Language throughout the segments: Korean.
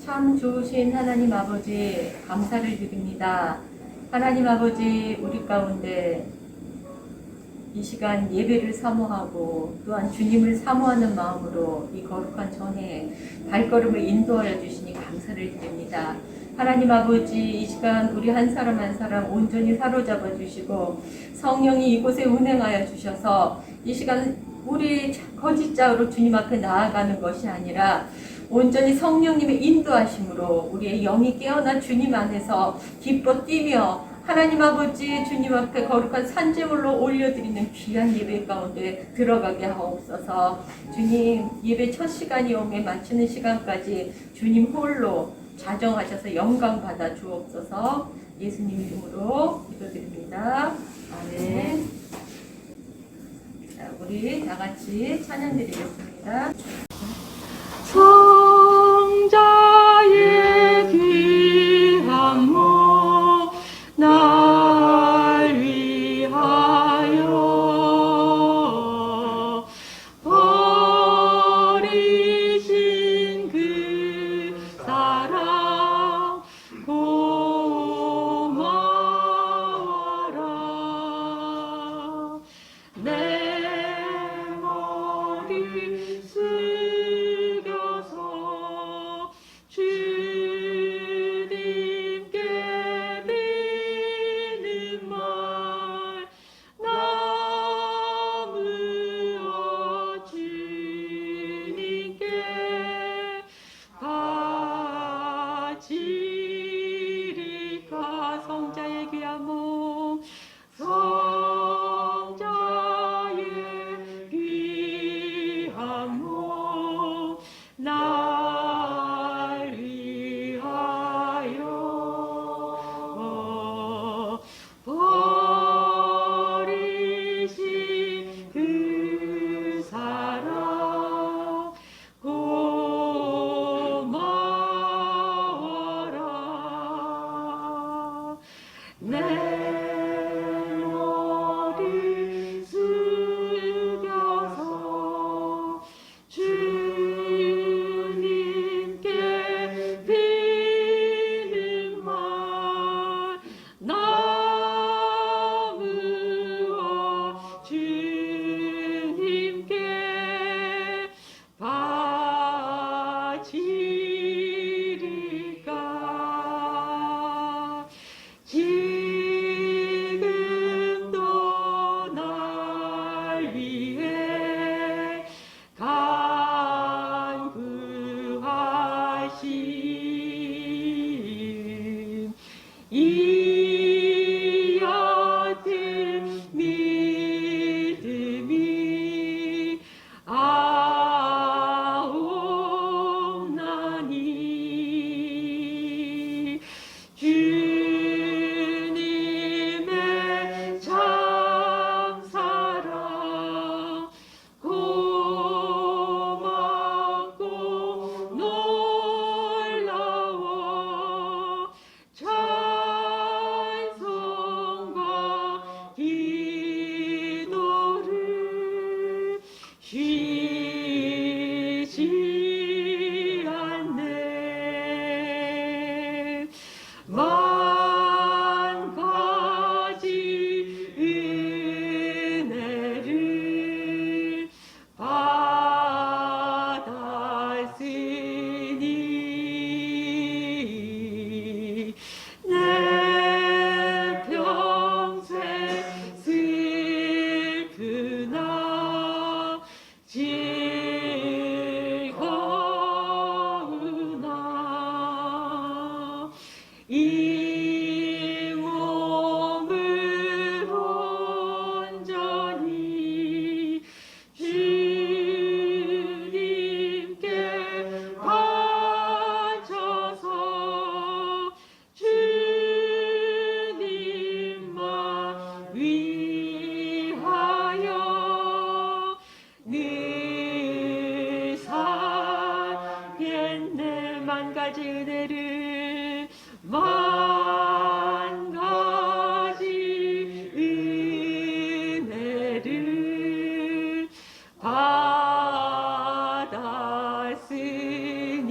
참 좋으신 하나님 아버지 감사를 드립니다. 하나님 아버지 우리 가운데 이 시간 예배를 사모하고 또한 주님을 사모하는 마음으로 이 거룩한 전에 발걸음을 인도하여 주시니 감사를 드립니다. 하나님 아버지 이 시간 우리 한 사람 한 사람 온전히 사로잡아 주시고 성령이 이곳에 운행하여 주셔서 이 시간 우리 거짓자로 주님 앞에 나아가는 것이 아니라 온전히 성령님의 인도하심으로 우리의 영이 깨어나 주님 안에서 기뻐 뛰며 하나님 아버지 주님 앞에 거룩한 산제물로 올려드리는 귀한 예배 가운데 들어가게 하옵소서. 주님 예배 첫 시간이 오매 마치는 시간까지 주님 홀로 자정하셔서 영광 받아 주옵소서. 예수님 이름으로 기도드립니다. 아멘. 자, 우리 다 같이 찬양 드리겠습니다. 성자의 귀한 몸 날 위하여 버리신 그 사랑 고마워라. 내 머리 숙여서 주님께 드리는 말 나무어 주님께 바치리까. 성자의 귀한 몸 성자의 귀한 몸 날 위하여 버리신 그 사랑 고마워라. 내 머리 숙여서 주님께 드리는 말 나무어 주님께 바치리까. 지금도 날 위해 간구하신 이 옅은 믿음이 아옵나니 주님의 참사랑 고맙고 놀라워 찬송과 기도를 쉬지 않네. 만 가지 은혜를 받았으니 내 평생 슬프나 즐거우나 이 몸을 온전히 주님께 바쳐서 주님만 위하여 늘 살겠네. 만 가지 은혜를 만 가지 은혜를 받았으니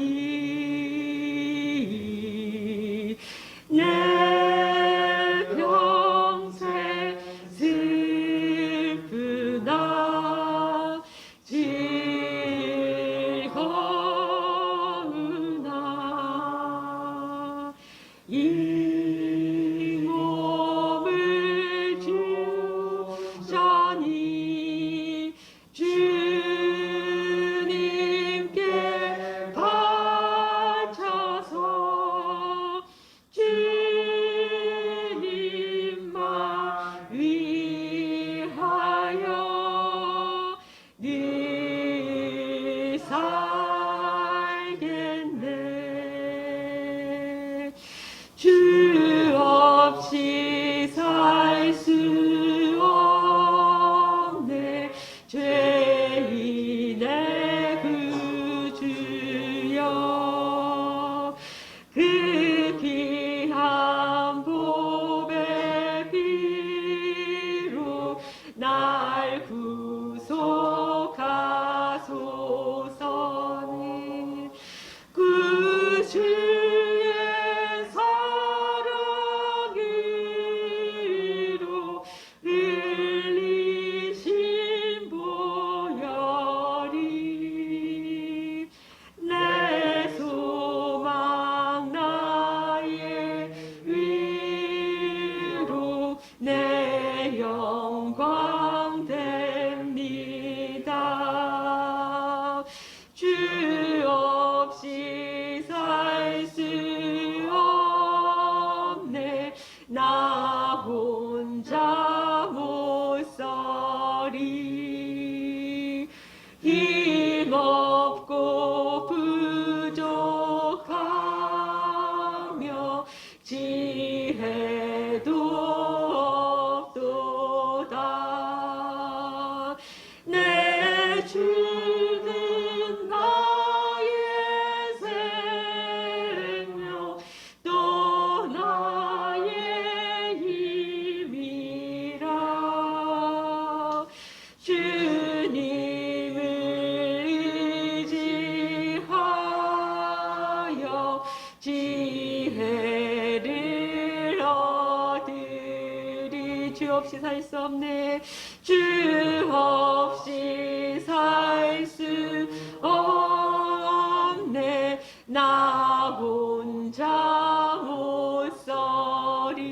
주 없이 살 수 없네. 주 없이 살 수 없네. 나 혼자 못 서리.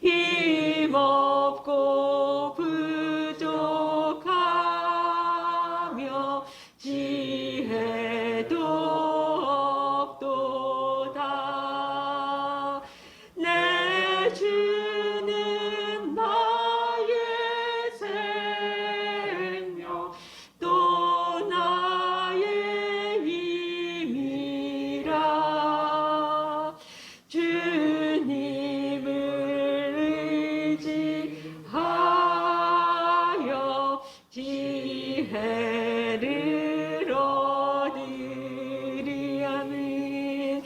힘없고 부족하며 지혜도 없도다. 내 주는 나의 생명 또 나의 힘이라. 주님을 의지하여 지혜를 얻으리. 아멘.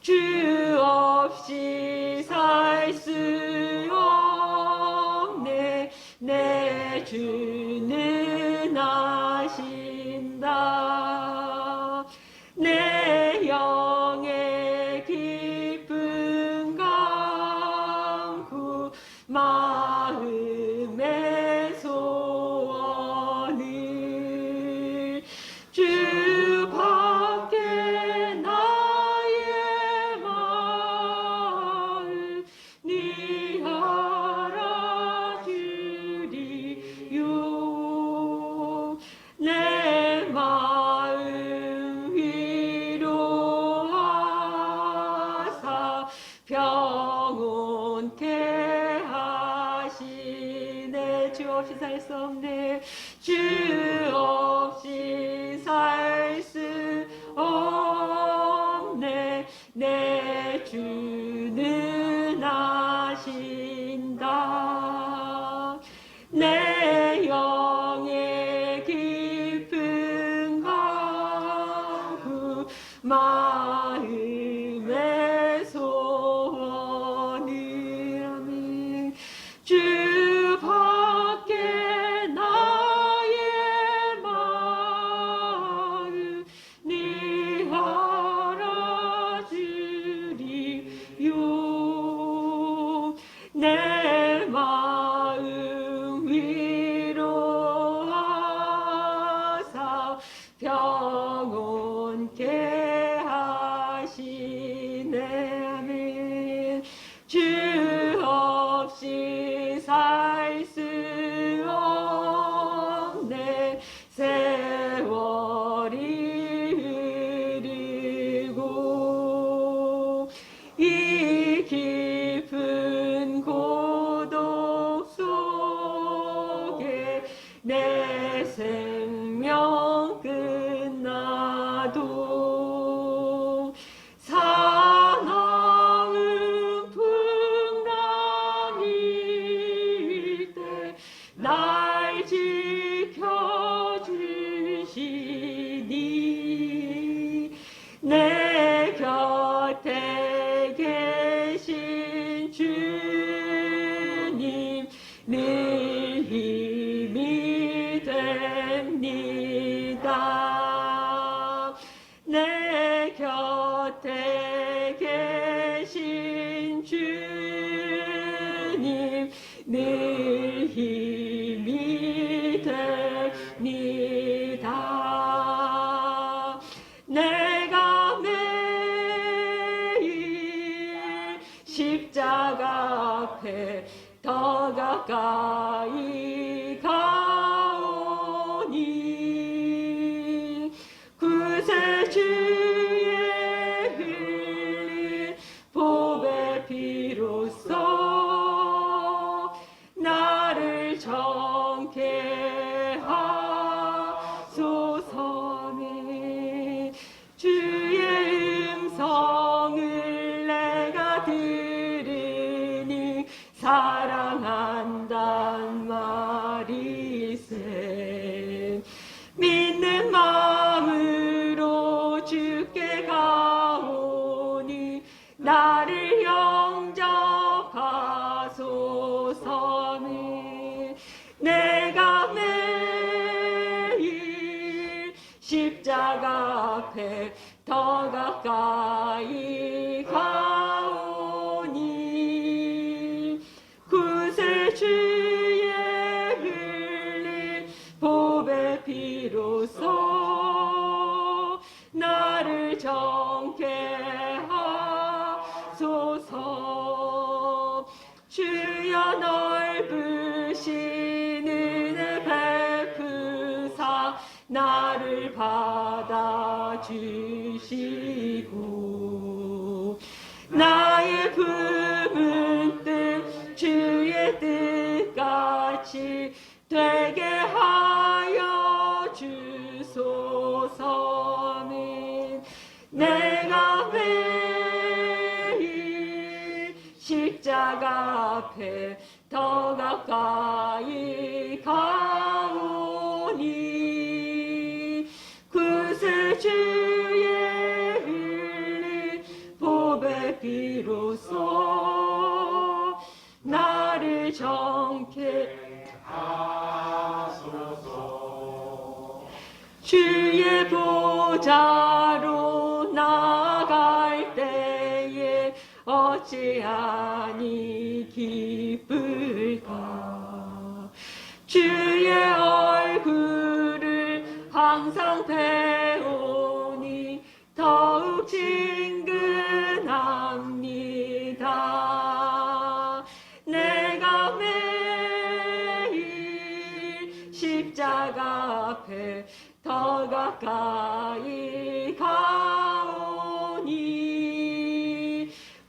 주 없이 살 수 없네. 내 주는 아신다. 내 영의 깊은 강구 마음의 소원을 주 밖에 나의 마음 네 알아주리요. 내 마음 위로하사 평온케 하시네. 주 없이 살 수 없네. 주 없이 살 수 없네. 내 주는 아신다. 내 영의 깊은 강구 마음의 소원을. 아멘. 주 밖에 나의 마음 네 알아주리요. 내 마음 위로하사 평온케 하시네. 아멘. 주 없이 살 수 없네. 세월이 흐르고 이 깊은 고독 속에 내 생명 끝나도 사나운 풍랑일 때 날 지켜주시니. 내 곁에 계신 주님 늘 힘이 됩니다. 내 곁에 계신 주님 늘 힘이 됩니다. 내가 매일 십자가 앞에 더 가까이 가오니 구세주의 흘린 보배 피로써 나를 정케 하소서네. 주의 음성을 내가 들으니 사랑한단 말이세. 믿는 마음으로 주께 가오니 나를 영접하소서네. 내가 매일 십자가 앞에 더 가까이 가오니 나를 정케 하소서. 주여 넓으신 은혜 베푸사 나를 받아주시고 나의 품은 뜻 주의 뜻같이 되게 하여 주소서는 내가 매일 십자가 앞에 더 가까이 가오니 구세주의 흘린 보배 비로소 나를 정케 주의 보좌로 나갈 때에 어찌하니 기쁠까. 주의 얼굴을 항상 배우니 더욱 친근합니다. 내가 매일 십자가 앞에 더 가까이 가오니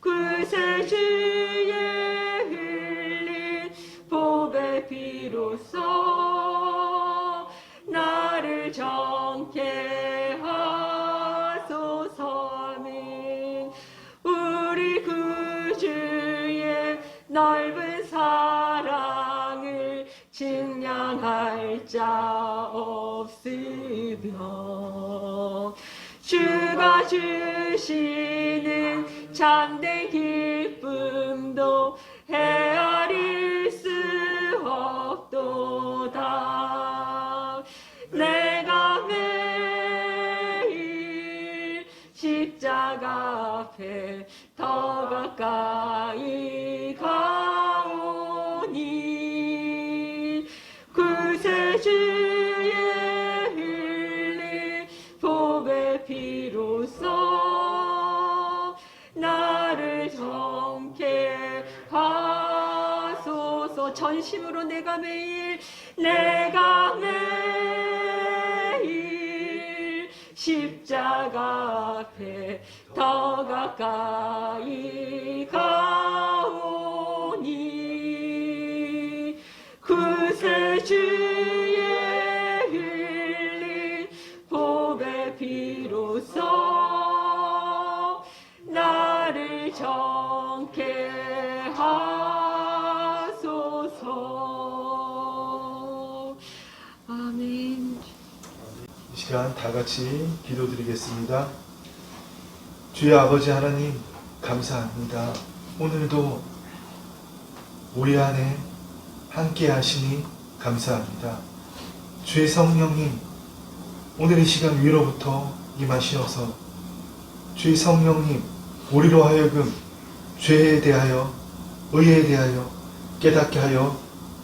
구세주의 흘린 보배 비로소 나를 정케 하소서는 우리 구주의 넓은 사랑을 증량할 자 없으며 주가 주시는 참된 기쁨도 헤아릴 수 없도다. 내가 매일 십자가 앞에 더 가까이 가오니 구세주의 흘린 보배 비로소 나를 정케 하소서. 전심으로 내가 매일 십자가 앞에 더 가까이 가오니 구세주의 흘린 보배 비로소 나를 정케 하소서. 아멘. 이 시간 다 같이 기도드리겠습니다. 주의 아버지 하나님 감사합니다. 오늘도 우리 안에 함께 하시니 감사합니다. 주의 성령님 오늘 이 시간 위로부터 임하시어서 주의 성령님 우리로 하여금 죄에 대하여 의에 대하여 깨닫게 하여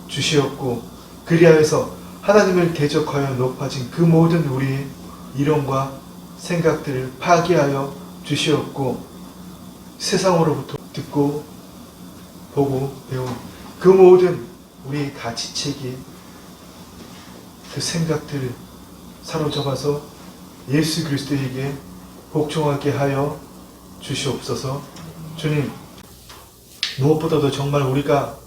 주시었고 그리하여서 하나님을 대적하여 높아진 그 모든 우리의 이론과 생각들을 파괴하여 주시었고 세상으로부터 듣고 보고 배운 그 모든 우리의 가치체계 그 생각들을 사로잡아서 예수 그리스도에게 복종하게 하여 주시옵소서. 주님, 무엇보다도 정말 우리가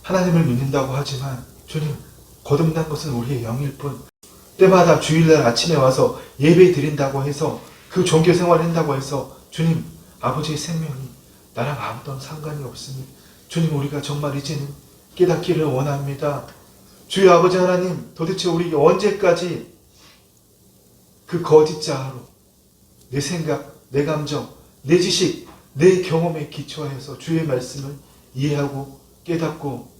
하나님을 믿는다고 하지만 주님, 거듭난 것은 우리의 영일 뿐 때마다 주일날 아침에 와서 예배 드린다고 해서 그 종교생활 한다고 해서 주님, 아버지의 생명이 나랑 아무런 상관이 없으니 주님, 우리가 정말 이제는 깨닫기를 원합니다. 주의 아버지 하나님, 도대체 우리 언제까지 그 거짓자로 내 생각, 내 감정, 내 지식, 내 경험에 기초하여서 주의 말씀을 이해하고 깨닫고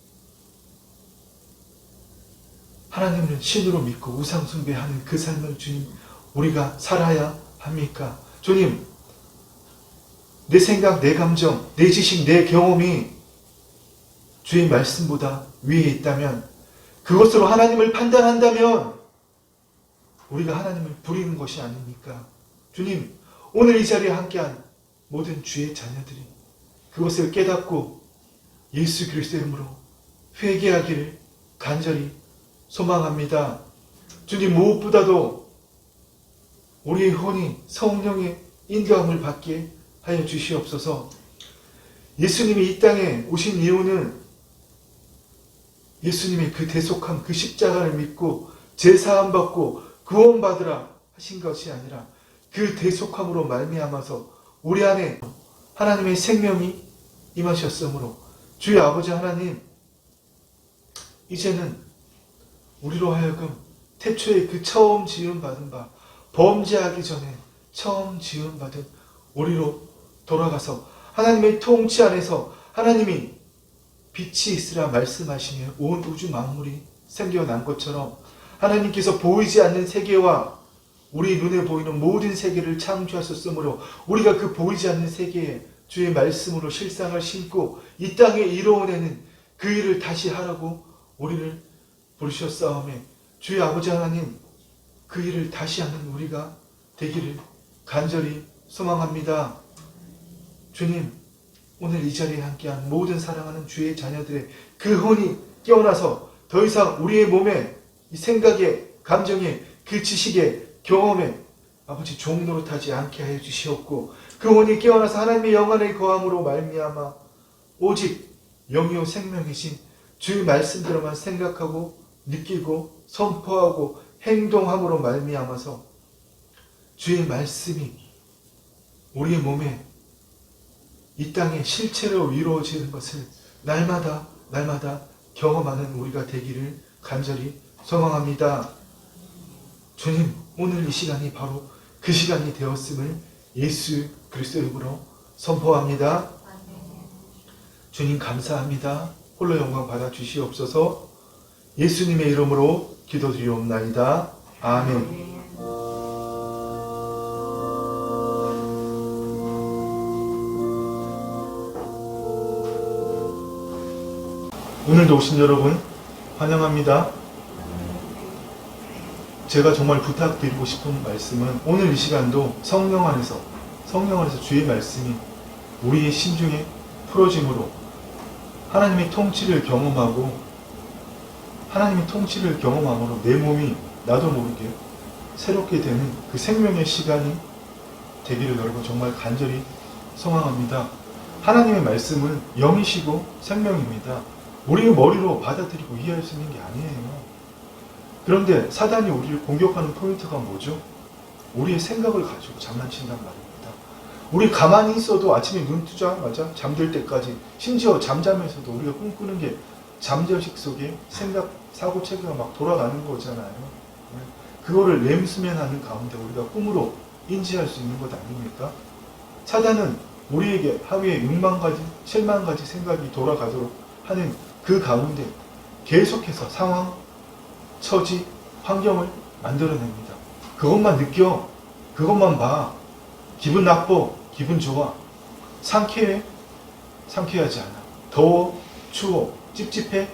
하나님을 신으로 믿고 우상 숭배하는 그 삶을 주님 우리가 살아야 합니까? 주님, 내 생각, 내 감정, 내 지식, 내 경험이 주의 말씀보다 위에 있다면 그것으로 하나님을 판단한다면 우리가 하나님을 부리는 것이 아닙니까? 주님, 오늘 이 자리에 함께한 모든 주의 자녀들이 그것을 깨닫고 예수 그리스도의 이름으로 회개하기를 간절히 소망합니다. 주님, 무엇보다도 우리의 혼이 성령의 인도함을 받게 하여 주시옵소서. 예수님이 이 땅에 오신 이유는 예수님의 그 대속함, 그 십자가를 믿고 제사함 받고 구원받으라 하신 것이 아니라 그 대속함으로 말미암아서 우리 안에 하나님의 생명이 임하셨으므로 주의 아버지 하나님, 이제는 우리로 하여금 태초에 그 처음 지음받은 바, 범죄하기 전에 처음 지음받은 우리로 돌아가서 하나님의 통치 안에서 하나님이 빛이 있으라 말씀하시며 온 우주 만물이 생겨난 것처럼 하나님께서 보이지 않는 세계와 우리 눈에 보이는 모든 세계를 창조하셨으므로 우리가 그 보이지 않는 세계에 주의 말씀으로 실상을 심고 이 땅에 이루어내는 그 일을 다시 하라고 우리를 부르셨사오매 주의 아버지 하나님, 그 일을 다시 하는 우리가 되기를 간절히 소망합니다. 주님, 오늘 이 자리에 함께한 모든 사랑하는 주의 자녀들의 그 혼이 깨어나서 더 이상 우리의 몸에 이 생각에, 감정에, 그 지식에, 경험에 아버지 종노릇하지 않게 하여 주시옵고 그 혼이 깨어나서 하나님의 영안의 거함으로 말미암아 오직 영이요 생명이신 주의 말씀대로만 생각하고 느끼고 선포하고 행동함으로 말미암아서 주의 말씀이 우리의 몸에 이 땅에 실체로 이루어지는 것을 날마다 경험하는 우리가 되기를 간절히 소망합니다. 주님, 오늘 이 시간이 바로 그 시간이 되었음을 예수 그리스도의 이름으로 선포합니다. 주님 감사합니다. 홀로 영광 받아 주시옵소서. 예수님의 이름으로 기도드리옵나이다. 아멘. 오늘도 오신 여러분 환영합니다. 제가 정말 부탁드리고 싶은 말씀은 오늘 이 시간도 성령 안에서 주의 말씀이 우리의 심중에 풀어짐으로 하나님의 통치를 경험하고 하나님의 통치를 경험함으로 내 몸이 나도 모르게 새롭게 되는 그 생명의 시간이 되기를 여러분 정말 간절히 소망합니다. 하나님의 말씀은 영이시고 생명입니다. 우리의 머리로 받아들이고 이해할 수 있는 게 아니에요. 그런데 사단이 우리를 공격하는 포인트가 뭐죠? 우리의 생각을 가지고 장난친단 말입니다. 우리 가만히 있어도 아침에 눈 뜨자마자 잠들 때까지 심지어 잠자면서도 우리가 꿈꾸는 게 잠재의식 속에 생각, 사고, 체계가 막 돌아가는 거잖아요. 그거를 렘수면하는 가운데 우리가 꿈으로 인지할 수 있는 것 아닙니까? 사단은 우리에게 하루에 6만 가지, 7만 가지 생각이 돌아가도록 하는 그 가운데 계속해서 상황, 처지, 환경을 만들어냅니다. 그것만 느껴, 그것만 봐. 기분 나빠, 기분 좋아. 상쾌해, 상쾌하지 않아. 더워, 추워, 찝찝해,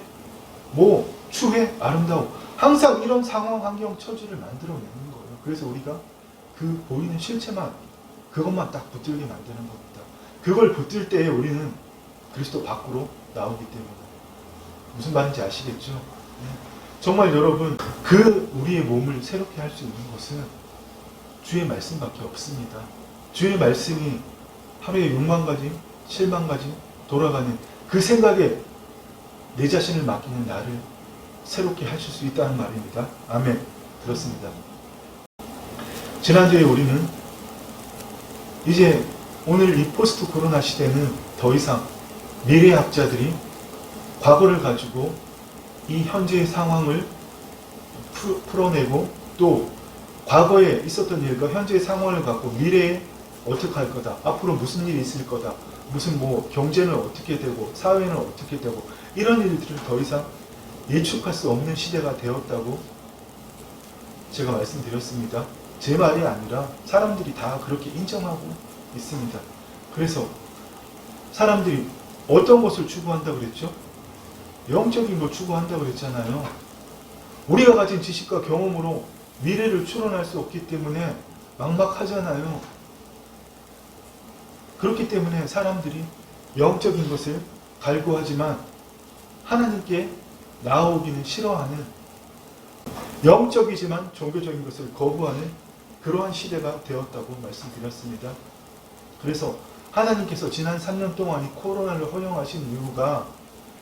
추해, 아름다워. 항상 이런 상황, 환경, 처지를 만들어내는 거예요. 그래서 우리가 그 보이는 실체만, 그것만 딱 붙들게 만드는 겁니다. 그걸 붙들 때에 우리는 그리스도 밖으로 나오기 때문에. 무슨 말인지 아시겠죠? 정말 여러분, 그 우리의 몸을 새롭게 할 수 있는 것은 주의 말씀밖에 없습니다. 주의 말씀이 하루에 6만 가지, 7만 가지 돌아가는 그 생각에 내 자신을 맡기는 나를 새롭게 하실 수 있다는 말입니다. 아멘. 그렇습니다. 지난주에 우리는 이제 오늘 이 포스트 코로나 시대는 더 이상 미래학자들이 과거를 가지고 이 현재의 상황을 풀어내고 또 과거에 있었던 일과 현재의 상황을 갖고 미래에 어떻게 할 거다, 앞으로 무슨 일이 있을 거다, 무슨 경제는 어떻게 되고 사회는 어떻게 되고 이런 일들을 더 이상 예측할 수 없는 시대가 되었다고 제가 말씀드렸습니다. 제 말이 아니라 사람들이 다 그렇게 인정하고 있습니다. 그래서 사람들이 어떤 것을 추구한다고 그랬죠? 영적인 걸 추구한다고 그랬잖아요. 우리가 가진 지식과 경험으로 미래를 추론할 수 없기 때문에 막막하잖아요. 그렇기 때문에 사람들이 영적인 것을 갈구하지만 하나님께 나아오기는 싫어하는, 영적이지만 종교적인 것을 거부하는 그러한 시대가 되었다고 말씀드렸습니다. 그래서 하나님께서 지난 3년 동안 이 코로나를 허용하신 이유가,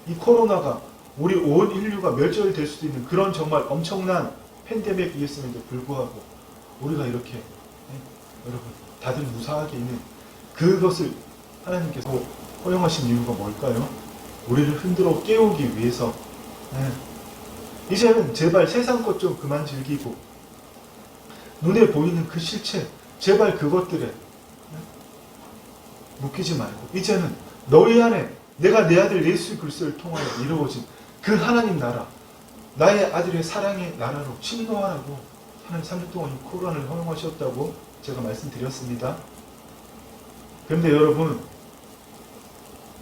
이 코로나가 우리 온 인류가 멸절될 수도 있는 그런 정말 엄청난 팬데믹이었음에도 불구하고 우리가 이렇게 여러분 다들 무사하게 있는 그것을 하나님께서 허용하신 이유가 뭘까요? 우리를 흔들어 깨우기 위해서. 이제는 제발 세상 것 좀 그만 즐기고 눈에 보이는 그 실체 제발 그것들에 묶이지 말고 이제는 너희 안에 내가 내 아들 예수 그리스도를 통하여 이루어진 그 하나님 나라, 나의 아들의 사랑의 나라로 침노하라고 하나님 3년 동안 이 코로나를 허용하셨다고 제가 말씀드렸습니다. 그런데 여러분,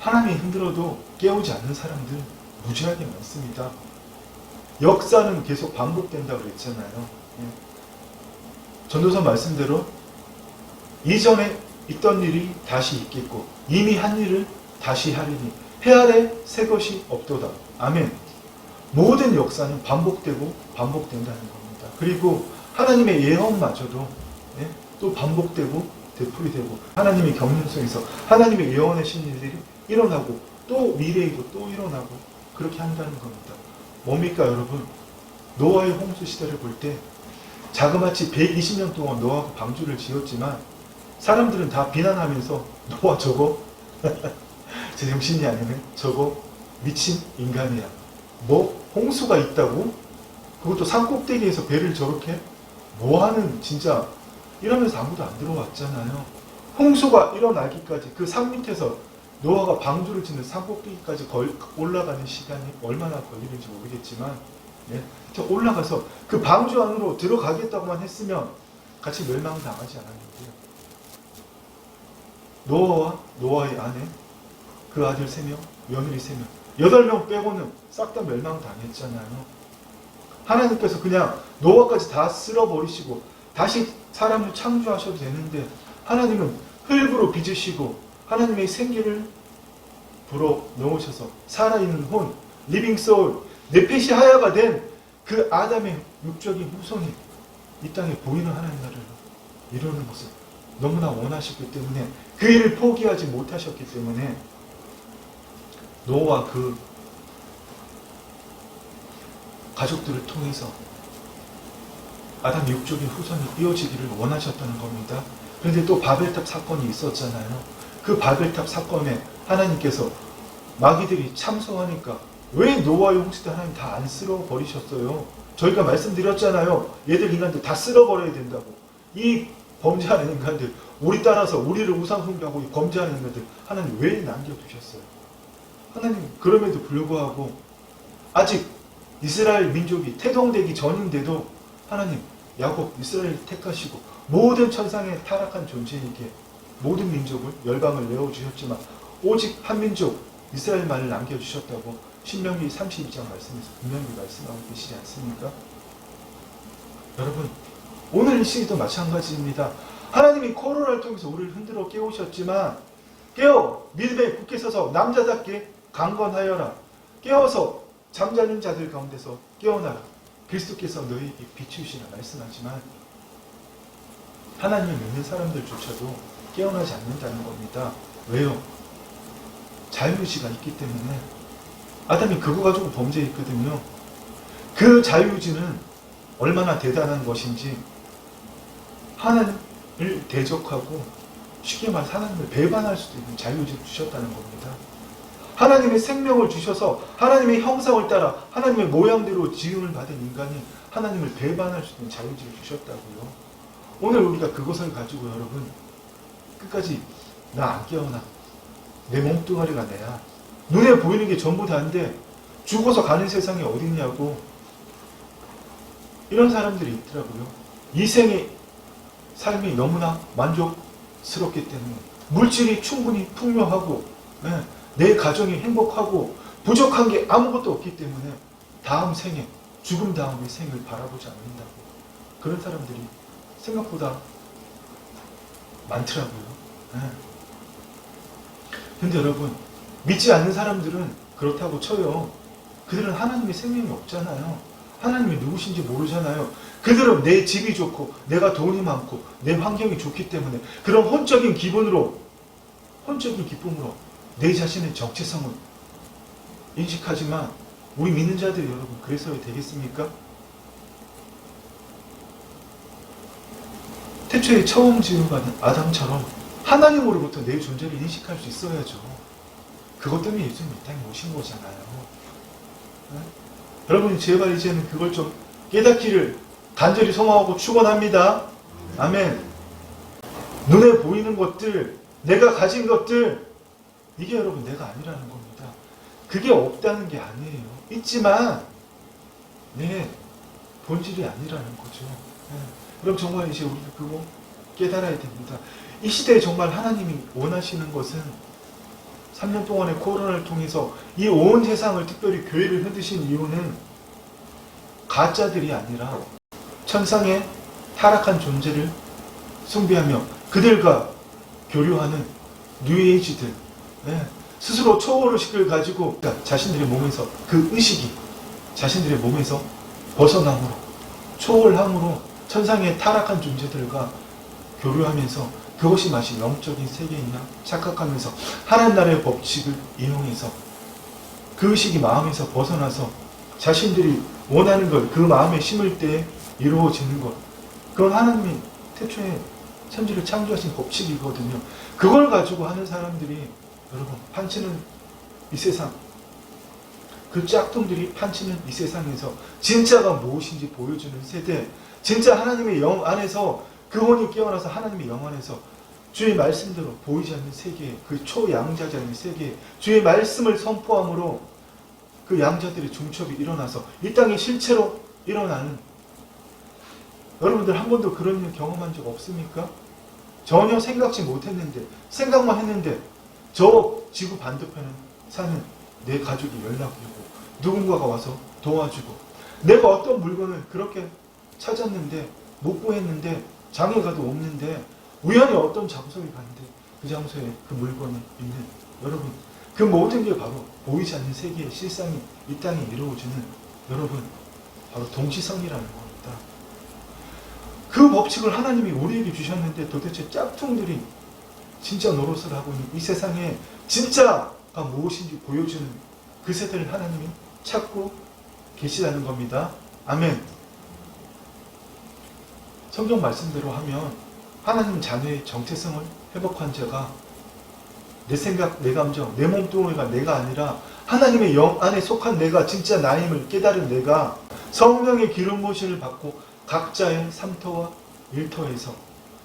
하나님이 흔들어도 깨우지 않는 사람들 무지하게 많습니다. 역사는 계속 반복된다고 그랬잖아요. 전도서 말씀대로 이전에 있던 일이 다시 있겠고 이미 한 일을 다시 하리니 해 아래 새 것이 없도다. 아멘. 모든 역사는 반복되고 반복된다는 겁니다. 그리고 하나님의 예언마저도 또 반복되고 되풀이되고 하나님의 경륜 속에서 하나님의 예언하신 일들이 일어나고 또 미래에도 또 일어나고 그렇게 한다는 겁니다. 뭡니까 여러분? 노아의 홍수 시대를 볼 때 자그마치 120년 동안 노아가 방주를 지었지만 사람들은 다 비난하면서 노아 저거 제 정신이 아니네, 저거 미친 인간이야. 뭐 홍수가 있다고? 그것도 산 꼭대기에서 배를 저렇게? 뭐하는 진짜, 이러면서 아무도 안 들어왔잖아요. 홍수가 일어나기까지 그 산 밑에서 노아가 방주를 짓는 산 꼭대기까지 올라가는 시간이 얼마나 걸리는지 모르겠지만 올라가서 그 방주 안으로 들어가겠다고만 했으면 같이 멸망당하지 않았는데요. 노아와 노아의 아내, 그 아들 3명, 며느리 3명, 8명 빼고는 싹 다 멸망당했잖아요. 하나님께서 그냥 노아까지 다 쓸어버리시고 다시 사람을 창조하셔도 되는데 하나님은 흙으로 빚으시고 하나님의 생기를 불어넣으셔서 살아있는 혼, 리빙 소울, 네페시 하야가 된 그 아담의 육적인 후손이 이 땅에 보이는 하나님 나라를 이루는 것을 너무나 원하셨기 때문에 그 일을 포기하지 못하셨기 때문에 노아와 그 가족들을 통해서 아담 육족의 후손이 이어지기를 원하셨다는 겁니다. 그런데 또 바벨탑 사건이 있었잖아요. 그 바벨탑 사건에 하나님께서 마귀들이 참소하니까 왜 노아의 홍수 때 하나님 다 안 쓸어버리셨어요? 저희가 말씀드렸잖아요. 얘들 인간들 다 쓸어버려야 된다고. 이 범죄하는 인간들, 우리 따라서 우리를 우상 숭배하고 범죄하는 인간들 하나님 왜 남겨두셨어요? 하나님 그럼에도 불구하고 아직 이스라엘 민족이 태동되기 전인데도 하나님 야곱 이스라엘 택하시고 모든 천상에 타락한 존재에게 모든 민족을 열방을 내어주셨지만 오직 한 민족 이스라엘만을 남겨주셨다고 신명기 32장 말씀에서 분명히 말씀하고 계시지 않습니까? 여러분, 오늘 이 시기도 마찬가지입니다. 하나님이 코로나를 통해서 우리를 흔들어 깨우셨지만 깨어 믿음에 굳게 서서 남자답게 강건하여라. 깨어서 잠자는 자들 가운데서 깨어나라. 그리스도께서 너희에게 비추시라 말씀하지만 하나님을 믿는 사람들조차도 깨어나지 않는다는 겁니다. 왜요? 자유의지가 있기 때문에. 아담이 그거 가지고 범죄했거든요. 그 자유의지는 얼마나 대단한 것인지 하나님을 대적하고 쉽게 말해서 하나님을 배반할 수도 있는 자유의지를 주셨다는 겁니다. 하나님의 생명을 주셔서 하나님의 형상을 따라 하나님의 모양대로 지음을 받은 인간이 하나님을 배반할 수 있는 자유의지를 주셨다고요. 오늘 우리가 그것을 가지고 여러분 끝까지 나 안 깨어나, 내 몸뚱아리가 내야, 눈에 보이는 게 전부 다인데 죽어서 가는 세상이 어딨냐고 이런 사람들이 있더라고요. 이 생의 삶이 너무나 만족스럽기 때문에 물질이 충분히 풍요하고 내 가정이 행복하고 부족한 게 아무것도 없기 때문에 다음 생에, 죽음 다음의 생을 바라보지 않는다고. 그런 사람들이 생각보다 많더라고요. 예. 근데 여러분, 믿지 않는 사람들은 그렇다고 쳐요. 그들은 하나님의 생명이 없잖아요. 하나님이 누구신지 모르잖아요. 그들은 내 집이 좋고 내가 돈이 많고 내 환경이 좋기 때문에 그런 혼적인 기쁨으로 내 자신의 정체성을 인식하지만 우리 믿는 자들이 여러분 그래서야 되겠습니까? 태초에 처음 지음받은 아담처럼 하나님으로부터 내 존재를 인식할 수 있어야죠. 그것 때문에 예수님이 이 땅에 오신 거잖아요. 네? 여러분이 제발 이제는 그걸 좀 깨닫기를 간절히 소망하고 축원합니다. 아멘. 눈에 보이는 것들, 내가 가진 것들, 이게 여러분 내가 아니라는 겁니다. 그게 없다는 게 아니에요. 있지만 내 본질이 아니라는 거죠. 네. 그럼 정말 이제 우리가 그거 깨달아야 됩니다. 이 시대에 정말 하나님이 원하시는 것은 3년 동안의 코로나를 통해서 이 온 세상을 특별히 교회를 흔드신 이유는 가짜들이 아니라 천상의 타락한 존재를 숭배하며 그들과 교류하는 뉴에이지들, 네. 스스로 초월의식을 가지고 자신들의 몸에서 그 의식이 자신들의 몸에서 벗어남으로 초월함으로 천상의 타락한 존재들과 교류하면서 그것이 마치 영적인 세계이냐 착각하면서 하나님 나라의 법칙을 이용해서 그 의식이 마음에서 벗어나서 자신들이 원하는 걸 그 마음에 심을 때 이루어지는 것, 그건 하나님이 태초에 천지를 창조하신 법칙이거든요. 그걸 가지고 하는 사람들이 여러분 판치는 이 세상, 그 짝퉁들이 판치는 이 세상에서 진짜가 무엇인지 보여주는 세대, 진짜 하나님의 영 안에서 그 혼이 깨어나서 하나님의 영 안에서 주의 말씀대로 보이지 않는 세계, 그 초양자적인 세계, 주의 말씀을 선포함으로 그 양자들의 중첩이 일어나서 이 땅에 실체로 일어나는, 여러분들 한 번도 그런 일 경험한 적 없습니까? 전혀 생각지 못했는데, 생각만 했는데 저 지구 반대편에 사는 내 가족이 연락이 오고 누군가가 와서 도와주고, 내가 어떤 물건을 그렇게 찾았는데 못 구했는데 장에 가도 없는데 우연히 어떤 장소에 갔는데 그 장소에 그 물건이 있는, 여러분 그 모든 게 바로 보이지 않는 세계의 실상이 이 땅에 이루어지는, 여러분 바로 동시성이라는 겁니다. 그 법칙을 하나님이 우리에게 주셨는데 도대체 짝퉁들이 진짜 노릇을 하고 있는 이 세상에 진짜가 무엇인지 보여주는 그 세대를 하나님이 찾고 계시다는 겁니다. 아멘. 성경 말씀대로 하면 하나님 자녀의 정체성을 회복한 자가 내 생각, 내 감정, 내 몸뚱이가 내가 아니라 하나님의 영 안에 속한 내가 진짜 나임을 깨달은 내가 성령의 기름 부으심을 받고 각자의 삼터와 일터에서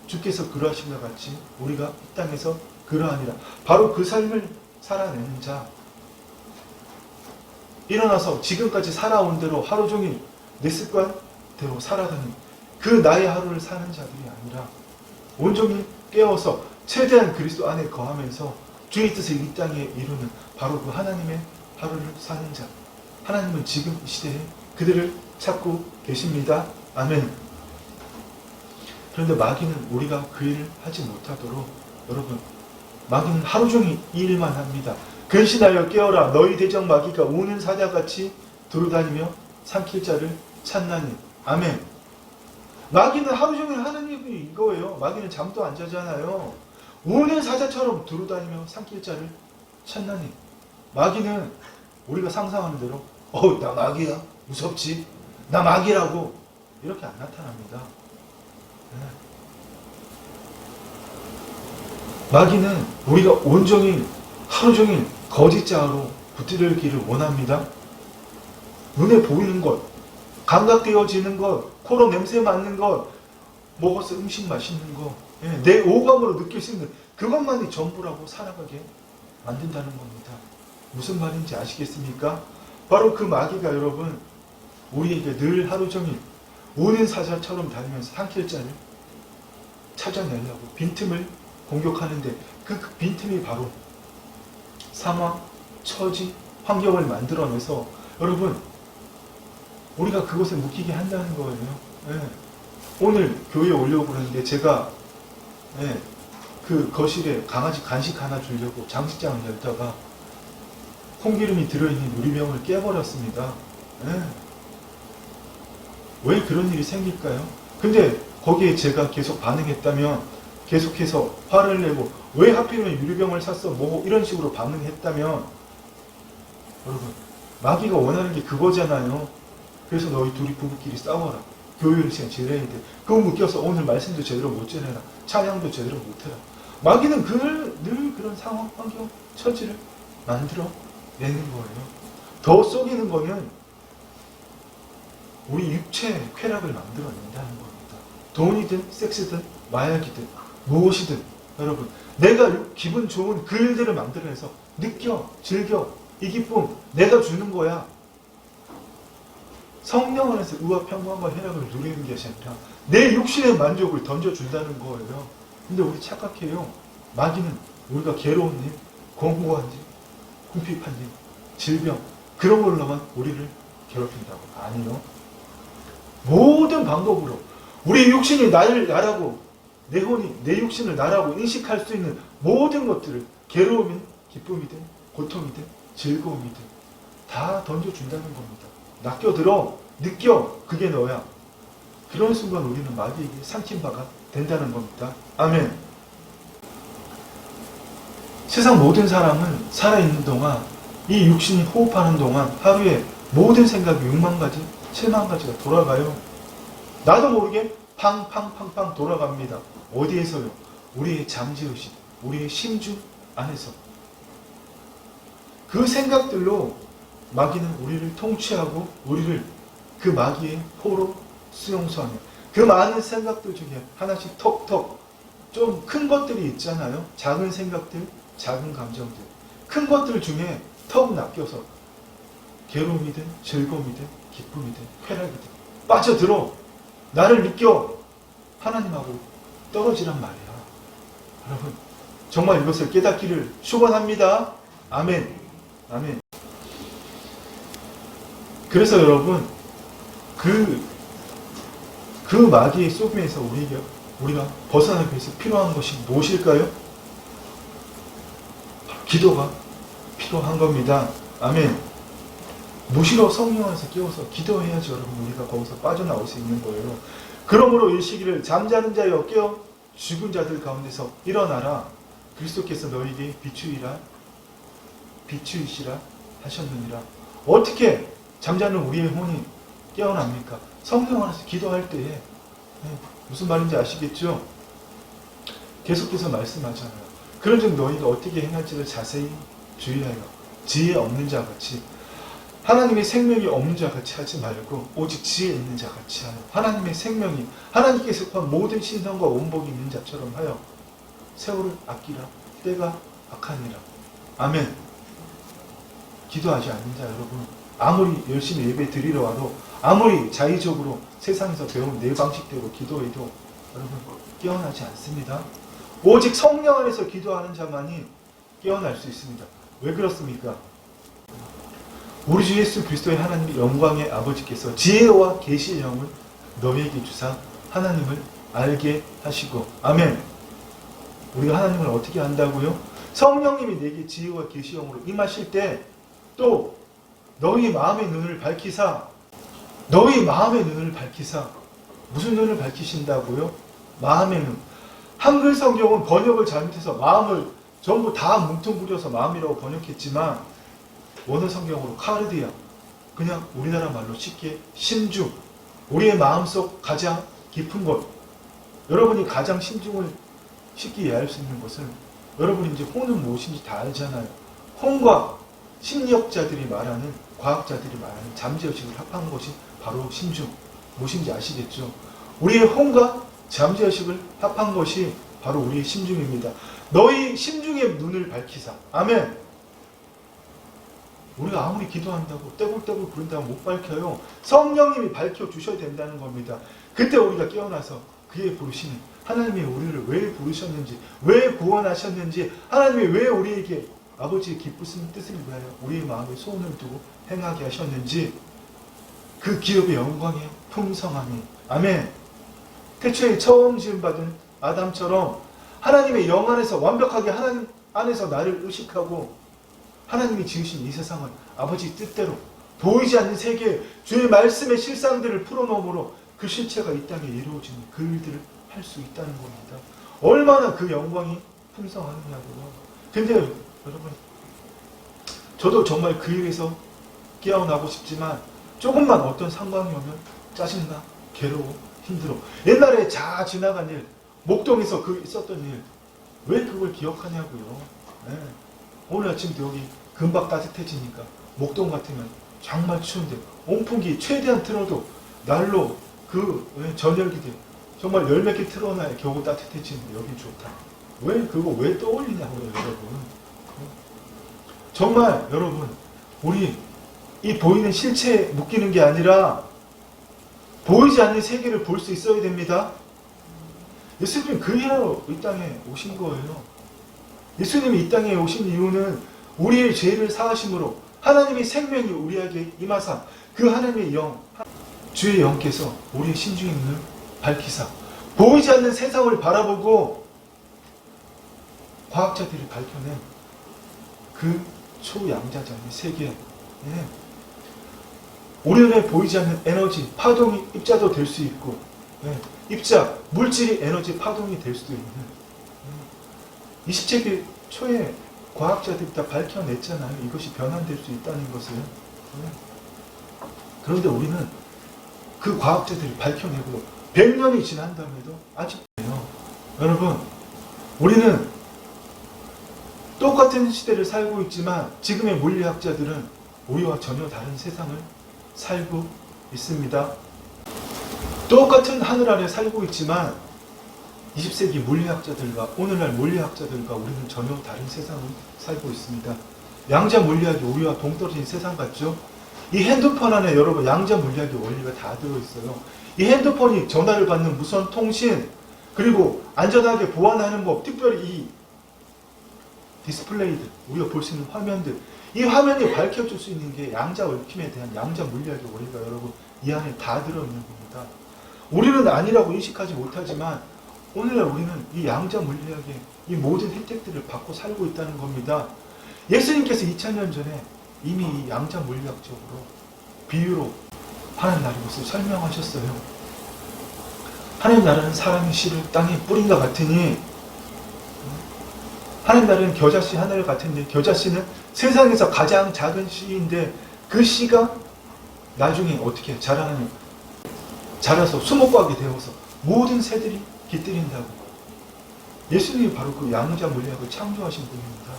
주께서 그러하신 것 같이 우리가 이 땅에서 그러하니라, 바로 그 삶을 살아내는 자, 일어나서 지금까지 살아온 대로 하루 종일 내 습관대로 살아가는 그 나의 하루를 사는 자들이 아니라 온종일 깨어서 최대한 그리스도 안에 거하면서 주의 뜻을 이 땅에 이루는 바로 그 하나님의 하루를 사는 자, 하나님은 지금 이 시대에 그들을 찾고 계십니다. 아멘. 그런데 마귀는 우리가 그 일을 하지 못하도록, 여러분 마귀는 하루 종일 이 일만 합니다. 근신하여 깨어라, 너희 대적 마귀가 우는 사자같이 두루다니며 삼킬 자를 찾나니. 아멘. 마귀는 하루 종일 하는 일이 이거예요. 마귀는 잠도 안 자잖아요. 우는 사자처럼 두루다니며 삼킬 자를 찾나니. 마귀는 우리가 상상하는 대로 나 마귀야, 무섭지, 나 마귀라고 이렇게 안 나타납니다. 네. 마귀는 우리가 온종일 하루 종일 거짓자로 붙들기를 원합니다. 눈에 보이는 것, 감각되어지는 것, 코로 냄새 맡는 것, 먹어서 음식 맛있는 것, 내 오감으로 느낄 수 있는 그것만이 전부라고 살아가게 만든다는 겁니다. 무슨 말인지 아시겠습니까? 바로 그 마귀가 여러분 우리에게 늘 하루 종일 우는 사자처럼 다니면서 삼킬 자를 찾아내려고 빈틈을 공격하는데 그 빈틈이 바로 상황, 처지, 환경을 만들어내서 여러분 우리가 그것에 묶이게 한다는 거예요. 네. 오늘 교회에 오려고 그러는데 제가 그 거실에 강아지 간식 하나 주려고 장식장을 열다가 콩기름이 들어있는 유리병을 깨버렸습니다. 예. 왜 그런 일이 생길까요? 근데 거기에 제가 계속 반응했다면, 계속해서 화를 내고 왜 하필이면 유리병을 샀어 뭐 이런 식으로 반응했다면, 여러분 마귀가 원하는 게 그거잖아요. 그래서 너희 둘이 부부끼리 싸워라. 교회를 시간 지내야 돼. 그거 묶여서 오늘 말씀도 제대로 못 전해라. 찬양도 제대로 못해라. 마귀는 늘 그런 상황, 환경, 처지를 만들어 내는 거예요. 더 속이는 거는 우리 육체의 쾌락을 만들어 낸다는 겁니다. 돈이든 섹스든 마약이든 무엇이든 여러분 내가 기분 좋은 그 일들을 만들어내서 느껴, 즐겨, 이 기쁨 내가 주는 거야. 성령 안에서 의와 평강과 쾌락을 누리는 것이 아니라 내 육신의 만족을 던져준다는 거예요. 근데 우리 착각해요. 마귀는 우리가 괴로운 일, 공고한 일, 궁핍한 일, 질병 그런 걸로만 우리를 괴롭힌다고. 아니요. 모든 방법으로 우리 육신이 나라고, 내 혼이 내 육신을 나라고 인식할 수 있는 모든 것들을, 괴로움이든 기쁨이든 고통이든 즐거움이든 다 던져준다는 겁니다. 낚여들어, 느껴, 그게 너야. 그런 순간 우리는 마귀에게 삼킨 바가 된다는 겁니다. 아멘. 세상 모든 사람은 살아있는 동안, 이 육신이 호흡하는 동안 하루에 모든 생각이 6만 가지, 7만 가지가 돌아가요. 나도 모르게 팡팡팡팡 돌아갑니다. 어디에서요? 우리의 잠재의식, 우리의 심중 안에서. 그 생각들로 마귀는 우리를 통치하고 우리를 그 마귀의 포로 수용소하며, 그 많은 생각들 중에 하나씩 톡톡 좀 큰 것들이 있잖아요. 작은 생각들, 작은 감정들. 큰 것들 중에 턱 낚여서 괴로움이든 즐거움이든 기쁨이든 쾌락이든 빠져들어 나를 느껴 하나님하고 떨어지란 말이야. 여러분 정말 이것을 깨닫기를 축원합니다. 아멘. 아멘. 그래서 여러분 그 마귀의 속임에서 우리가 벗어나기 위해서 필요한 것이 무엇일까요? 기도가 필요한 겁니다. 아멘. 무시로 성령 안에서 깨워서 기도해야지 여러분 우리가 거기서 빠져나올 수 있는 거예요. 그러므로 일시기를 잠자는 자여 깨어 죽은 자들 가운데서 일어나라. 그리스도께서 너에게 비추이시라 하셨느니라. 어떻게 잠자는 우리의 혼이 깨어납니까? 성령 안에서 기도할 때에. 무슨 말인지 아시겠죠? 계속해서 말씀하잖아요. 그런즉 너희가 어떻게 행할지를 자세히 주의하여 지혜 없는 자같이, 하나님의 생명이 없는 자같이 하지 말고 오직 지혜 있는 자같이 하여, 하나님의 생명이 하나님께 속한 모든 신성과 원복이 있는 자처럼 하여 세월을 아끼라. 때가 악하니라. 아멘. 기도하지 않는 자 여러분, 아무리 열심히 예배 드리러 와도, 아무리 자의적으로 세상에서 배운 내 방식대로 기도해도 여러분 깨어나지 않습니다. 오직 성령 안에서 기도하는 자만이 깨어날 수 있습니다. 왜 그렇습니까? 우리 주 예수 그리스도의 하나님의 영광의 아버지께서 지혜와 계시의 영을 너희에게 주사 하나님을 알게 하시고. 아멘. 우리가 하나님을 어떻게 안다고요? 성령님이 내게 지혜와 계시의 영으로 임하실 때 또 너희 마음의 눈을 밝히사, 무슨 눈을 밝히신다고요? 마음의 눈. 한글 성경은 번역을 잘못해서 마음을 전부 다 뭉뚱그려서 마음이라고 번역했지만 원어 성경으로 카르디아, 그냥 우리나라 말로 쉽게 심중, 우리의 마음속 가장 깊은 것. 여러분이 가장 심중을 쉽게 이해할 수 있는 것은, 여러분이 이제 혼은 무엇인지 다 알잖아요. 혼과 심리학자들이 말하는, 과학자들이 말하는 잠재의식을 합한 것이 바로 심중. 무엇인지 아시겠죠? 우리의 혼과 잠재의식을 합한 것이 바로 우리의 심중입니다. 너희 심중의 눈을 밝히사. 아멘. 우리가 아무리 기도한다고 떼굴떼굴 부른다고 못 밝혀요. 성령님이 밝혀주셔야 된다는 겁니다. 그때 우리가 깨어나서 그의 부르심이, 하나님이 우리를 왜 부르셨는지, 왜 구원하셨는지, 하나님이 왜 우리에게 아버지의 기쁘신 뜻을 위하여 우리의 마음에 소원을 두고 행하게 하셨는지, 그 기업의 영광의 풍성함이. 아멘. 태초에 처음 지음받은 아담처럼 하나님의 영 안에서 완벽하게 하나님 안에서 나를 의식하고 하나님이 지으신 이 세상을 아버지 뜻대로 보이지 않는 세계에 주의 말씀의 실상들을 풀어놓음으로 그 실체가 이 땅에 이루어지는 그 일들을 할 수 있다는 겁니다. 얼마나 그 영광이 풍성하느냐고요. 근데 여러분, 저도 정말 그 일에서 깨어나고 싶지만 조금만 어떤 상황이 오면 짜증나, 괴로워, 힘들어. 옛날에 자 지나간 일, 목동에서 그 있었던 일, 왜 그걸 기억하냐고요. 네. 오늘 아침도 여기 금방 따뜻해지니까 목동 같으면 정말 추운데 온풍기 최대한 틀어도 난로 그 전열기들 정말 열 몇 개 틀어놔야 겨우 따뜻해지는데 여기 좋다. 왜 그거 왜 떠올리냐고요, 여러분. 정말 여러분, 우리 이 보이는 실체에 묶이는 게 아니라 보이지 않는 세계를 볼 수 있어야 됩니다. 예수님이 그 일하러 이 땅에 오신 거예요. 예수님이 이 땅에 오신 이유는 우리의 죄를 사하심으로 하나님의 생명이 우리에게 임하사 그 하나님의 영, 주의 영께서 우리의 심중의 눈을 밝히사 보이지 않는 세상을 바라보고 과학자들이 밝혀낸 그 초양자적인 세계, 우리 눈에 보이지 않는 에너지, 파동이 입자도 될 수 있고, 입자, 물질이 에너지 파동이 될 수도 있는 20세기 초에 과학자들이 다 밝혀냈잖아요. 이것이 변환될 수 있다는 것을. 그런데 우리는 그 과학자들이 밝혀내고 100년이 지난 다음에도 아직도요. 여러분, 우리는 똑같은 시대를 살고 있지만 지금의 물리학자들은 우리와 전혀 다른 세상을 살고 있습니다. 똑같은 하늘 아래 살고 있지만 20세기 물리학자들과 오늘날 물리학자들과 우리는 전혀 다른 세상을 살고 있습니다. 양자 물리학이 우리와 동떨어진 세상 같죠? 이 핸드폰 안에 여러분 양자 물리학의 원리가 다 들어있어요. 이 핸드폰이 전화를 받는 무선 통신, 그리고 안전하게 보안하는 법, 특별히 이 디스플레이들, 우리가 볼 수 있는 화면들, 이 화면이 밝혀줄 수 있는 게 양자 얽힘에 대한 양자 물리학의 원리가 여러분 이 안에 다 들어있는 겁니다. 우리는 아니라고 인식하지 못하지만 오늘날 우리는 이 양자 물리학의 이 모든 혜택들을 받고 살고 있다는 겁니다. 예수님께서 2000년 전에 이미 이 양자 물리학적으로 비유로 하나님 나라의 것을 설명하셨어요. 하나님 나라는 사람의 씨를 땅에 뿌린 것 같으니 하나님 나라는 겨자씨 하나를 같은데 겨자씨는 세상에서 가장 작은 씨인데 그 씨가 나중에 어떻게 자라느냐, 자라서 수목과학이 되어서 모든 새들이 깃들인다고. 예수님이 바로 그 양자 물리학을 창조하신 분입니다.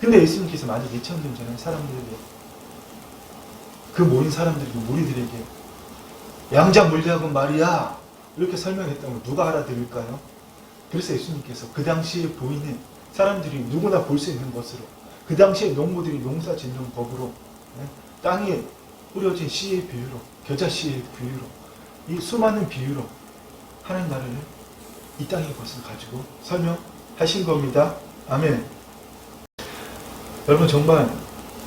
근데 예수님께서 만약 2000년 전에 사람들에게, 그 모인 사람들에게, 우리들에게 양자 물리학은 말이야 이렇게 설명했다면 누가 알아들을까요? 그래서 예수님께서 그 당시에 보이는 사람들이 누구나 볼 수 있는 것으로, 그 당시에 농부들이 농사 짓는 법으로, 땅에 뿌려진 씨의 비유로, 겨자 씨의 비유로, 이 수많은 비유로 하나님 나라를 이 땅의 것을 가지고 설명하신 겁니다. 아멘. 여러분, 정말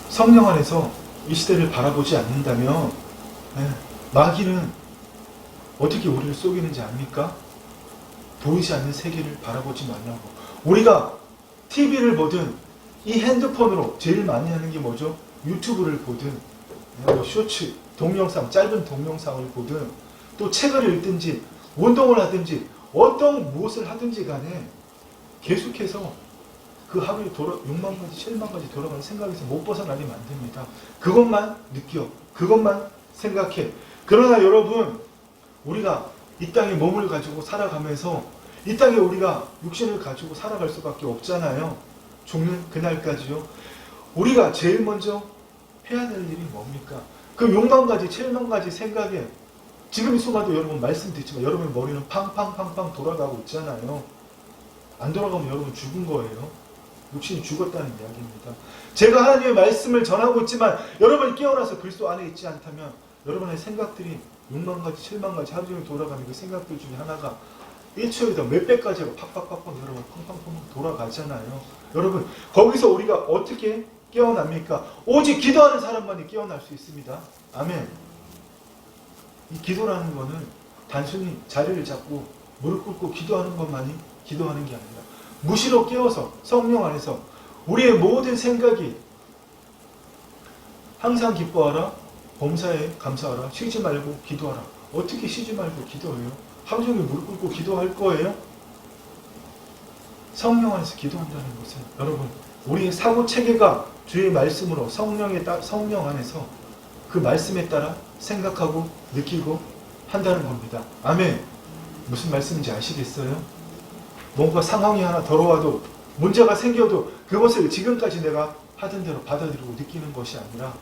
성령 안에서 이 시대를 바라보지 않는다면 마귀는 어떻게 우리를 속이는지 압니까? 보이지 않는 세계를 바라보지 말라고. 우리가 TV를 보든 이 핸드폰으로 제일 많이 하는 게 뭐죠? 유튜브를 보든 쇼츠, 동영상, 짧은 동영상을 보든 또 책을 읽든지 운동을 하든지 어떤 무엇을 하든지 간에 계속해서 그 하루에 6만 가지, 7만 가지 돌아가는 생각에서 못 벗어나게 만듭니다. 그것만 느껴, 그것만 생각해. 그러나 여러분, 우리가 이 땅에 몸을 가지고 살아가면서 이 땅에 우리가 육신을 가지고 살아갈 수밖에 없잖아요. 죽는 그날까지요. 우리가 제일 먼저 해야 될 일이 뭡니까? 그 6만 가지, 7만 가지 생각에 지금 이 순간도 여러분 말씀드리지만 여러분의 머리는 팡팡팡팡 돌아가고 있잖아요. 안 돌아가면 여러분 죽은 거예요. 육신이 죽었다는 이야기입니다. 제가 하나님의 말씀을 전하고 있지만 여러분이 깨어나서 그리스도 안에 있지 않다면 여러분의 생각들이 6만 가지, 7만 가지 하루 종일 돌아가는 그 생각들 중에 하나가 1초에도 몇백 가지로 팍팍팍팍 여러분 팡팡팡 돌아가잖아요. 여러분, 거기서 우리가 어떻게 깨어납니까? 오직 기도하는 사람만이 깨어날 수 있습니다. 아멘. 이 기도라는 거는 단순히 자리를 잡고 무릎 꿇고 기도하는 것만이 기도하는 게 아니라 무시로 깨워서 성령 안에서 우리의 모든 생각이 항상 기뻐하라, 범사에 감사하라, 쉬지 말고 기도하라. 어떻게 쉬지 말고 기도해요? 하루 종일 무릎 꿇고 기도할 거예요? 성령 안에서 기도한다는 것은 여러분 우리의 사고 체계가 주의 말씀으로 성령 안에서 그 말씀에 따라 생각하고 느끼고 한다는 겁니다. 아멘. 무슨 말씀인지 아시겠어요? 뭔가 상황이 하나 더러워도 문제가 생겨도 그것을 지금까지 내가 하던 대로 받아들이고 느끼는 것이 아니라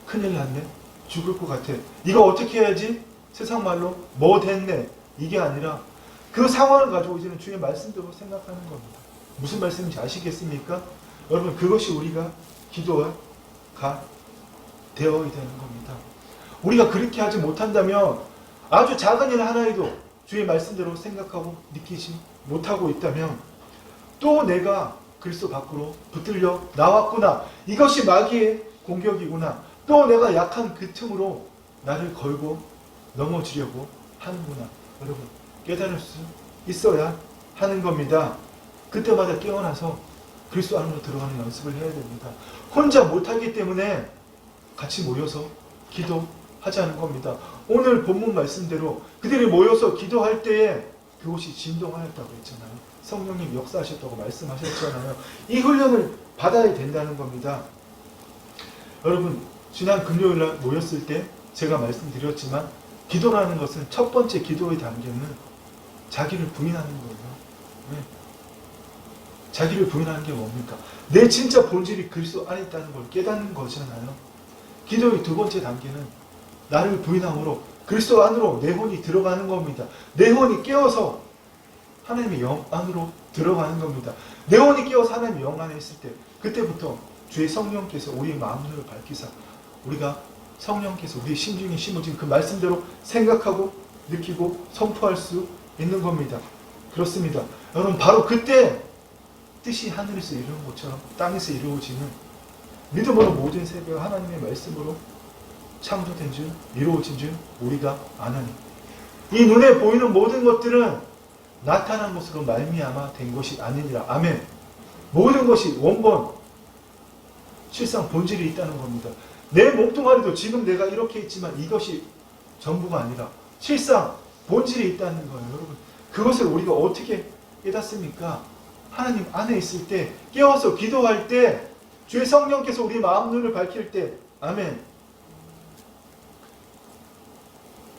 큰일 났네, 죽을 것 같아, 이거 어떻게 해야지, 세상 말로 뭐 됐네, 이게 아니라 그 상황을 가지고 이제는 주의 말씀대로 생각하는 겁니다. 무슨 말씀인지 아시겠습니까? 여러분 그것이 우리가 기도가 되어야 되는 겁니다. 우리가 그렇게 하지 못한다면 아주 작은 일 하나에도 주의 말씀대로 생각하고 느끼지 못하고 있다면 또 내가 그리스도 밖으로 붙들려 나왔구나, 이것이 마귀의 공격이구나, 또 내가 약한 그 틈으로 나를 걸고 넘어지려고 하는구나, 여러분 깨달을 수 있어야 하는 겁니다. 그때마다 깨어나서 그리스도 안으로 들어가는 연습을 해야 됩니다. 혼자 못하기 때문에 같이 모여서 기도하자는 겁니다. 오늘 본문 말씀대로 그들이 모여서 기도할 때에 그곳이 진동하였다고 했잖아요. 성령님 역사하셨다고 말씀하셨잖아요. 이 훈련을 받아야 된다는 겁니다. 여러분 지난 금요일날 모였을 때 제가 말씀드렸지만 기도라는 것은 첫 번째 기도의 단계는 자기를 부인하는 거예요. 네. 자기를 부인하는 게 뭡니까? 내 진짜 본질이 그리스도 안에 있다는 걸 깨닫는 거잖아요. 기도의 두 번째 단계는 나를 부인함으로 그리스도 안으로 내 혼이 들어가는 겁니다. 내 혼이 깨어서 하나님의 영 안으로 들어가는 겁니다. 내 혼이 깨어서 하나님의 영 안에 있을 때 그때부터 주의 성령께서 우리의 마음을 밝히사 우리가 성령께서 우리의 심중에 심어진 그 말씀대로 생각하고 느끼고 선포할 수 있는 겁니다. 그렇습니다. 여러분 바로 그때 뜻이 하늘에서 이루는 것처럼 땅에서 이루어지는 믿음으로 모든 세계가 하나님의 말씀으로 창조된 줄 이루어진 줄 우리가 아나니 이 눈에 보이는 모든 것들은 나타난 것으로 말미암아 된 것이 아니니라. 아멘. 모든 것이 원본 실상 본질이 있다는 겁니다. 내 몸뚱아리도 지금 내가 이렇게 있지만 이것이 전부가 아니라 실상 본질이 있다는 거예요. 여러분 그것을 우리가 어떻게 깨닫습니까? 하나님 안에 있을 때 깨어서 기도할 때 주의 성령께서 우리 마음 눈을 밝힐 때 아멘.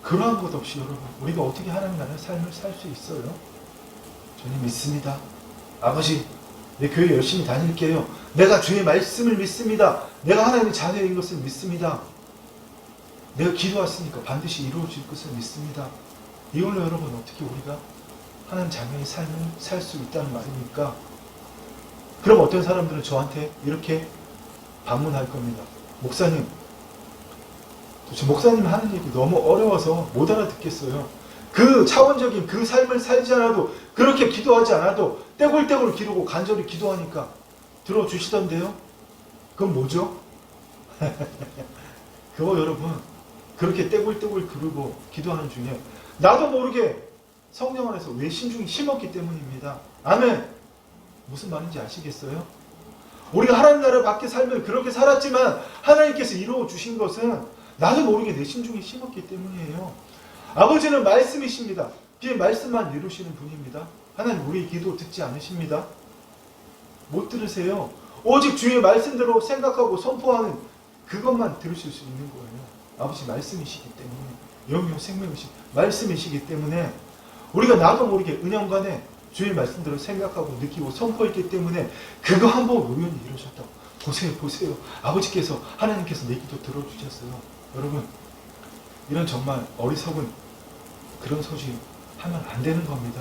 그러한 것 없이 여러분 우리가 어떻게 하나님 나라의 삶을 살 수 있어요? 저는 믿습니다. 아버지 내 교회 열심히 다닐게요. 내가 주의 말씀을 믿습니다. 내가 하나님의 자녀인 것을 믿습니다. 내가 기도했으니까 반드시 이루어질 것을 믿습니다. 이걸로 여러분 어떻게 우리가 하나님 자녀의 삶을 살 수 있다는 말입니까? 그럼 어떤 사람들은 저한테 이렇게 반문할 겁니다. 목사님, 도대체 목사님 하는 얘기 너무 어려워서 못 알아듣겠어요. 그 차원적인 그 삶을 살지 않아도 그렇게 기도하지 않아도 떼굴떼굴 기르고 간절히 기도하니까 들어주시던데요? 그건 뭐죠? 그거 여러분 그렇게 떼굴떼굴 기르고 기도하는 중에 나도 모르게 성령 안에서 왜 심중이 심었기 때문입니다. 아멘. 무슨 말인지 아시겠어요? 우리가 하나님 나라 밖에 살면 그렇게 살았지만 하나님께서 이루어 주신 것은 나도 모르게 내 심중에 심었기 때문이에요. 아버지는 말씀이십니다. 비의 말씀만 이루시는 분입니다. 하나님 우리의 기도 듣지 않으십니다. 못 들으세요. 오직 주의 말씀대로 생각하고 선포하는 그것만 들으실 수 있는 거예요. 아버지 말씀이시기 때문에 영영 생명이신 말씀이시기 때문에 우리가 나도 모르게 은연간에 주의 말씀대로 생각하고 느끼고 선포했기 때문에 그거 한번 우연히 이루셨다고. 보세요. 아버지께서 하나님께서 내 기도 들어주셨어요. 여러분 이런 정말 어리석은 그런 소식 하면 안 되는 겁니다.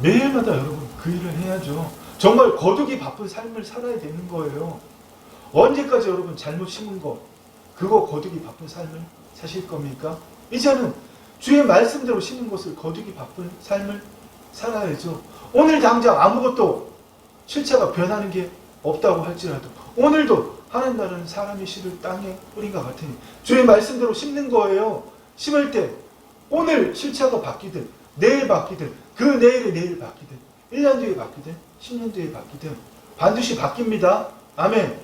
매일마다 여러분 그 일을 해야죠. 정말 거두기 바쁜 삶을 살아야 되는 거예요. 언제까지 여러분 잘못 심은 거 그거 거두기 바쁜 삶을 사실 겁니까? 이제는 주의 말씀대로 심은 것을 거두기 바쁜 삶을 살아야죠. 오늘 당장 아무것도 실체가 변하는 게 없다고 할지라도 오늘도 하나님 나라는 사람의 씨를 땅에 뿌린 것 같으니 주의 말씀대로 심는 거예요. 심을 때 오늘 실체가 바뀌든 내일 바뀌든 그 내일이 내일 바뀌든 1년 뒤에 바뀌든 10년 뒤에 바뀌든 반드시 바뀝니다. 아멘.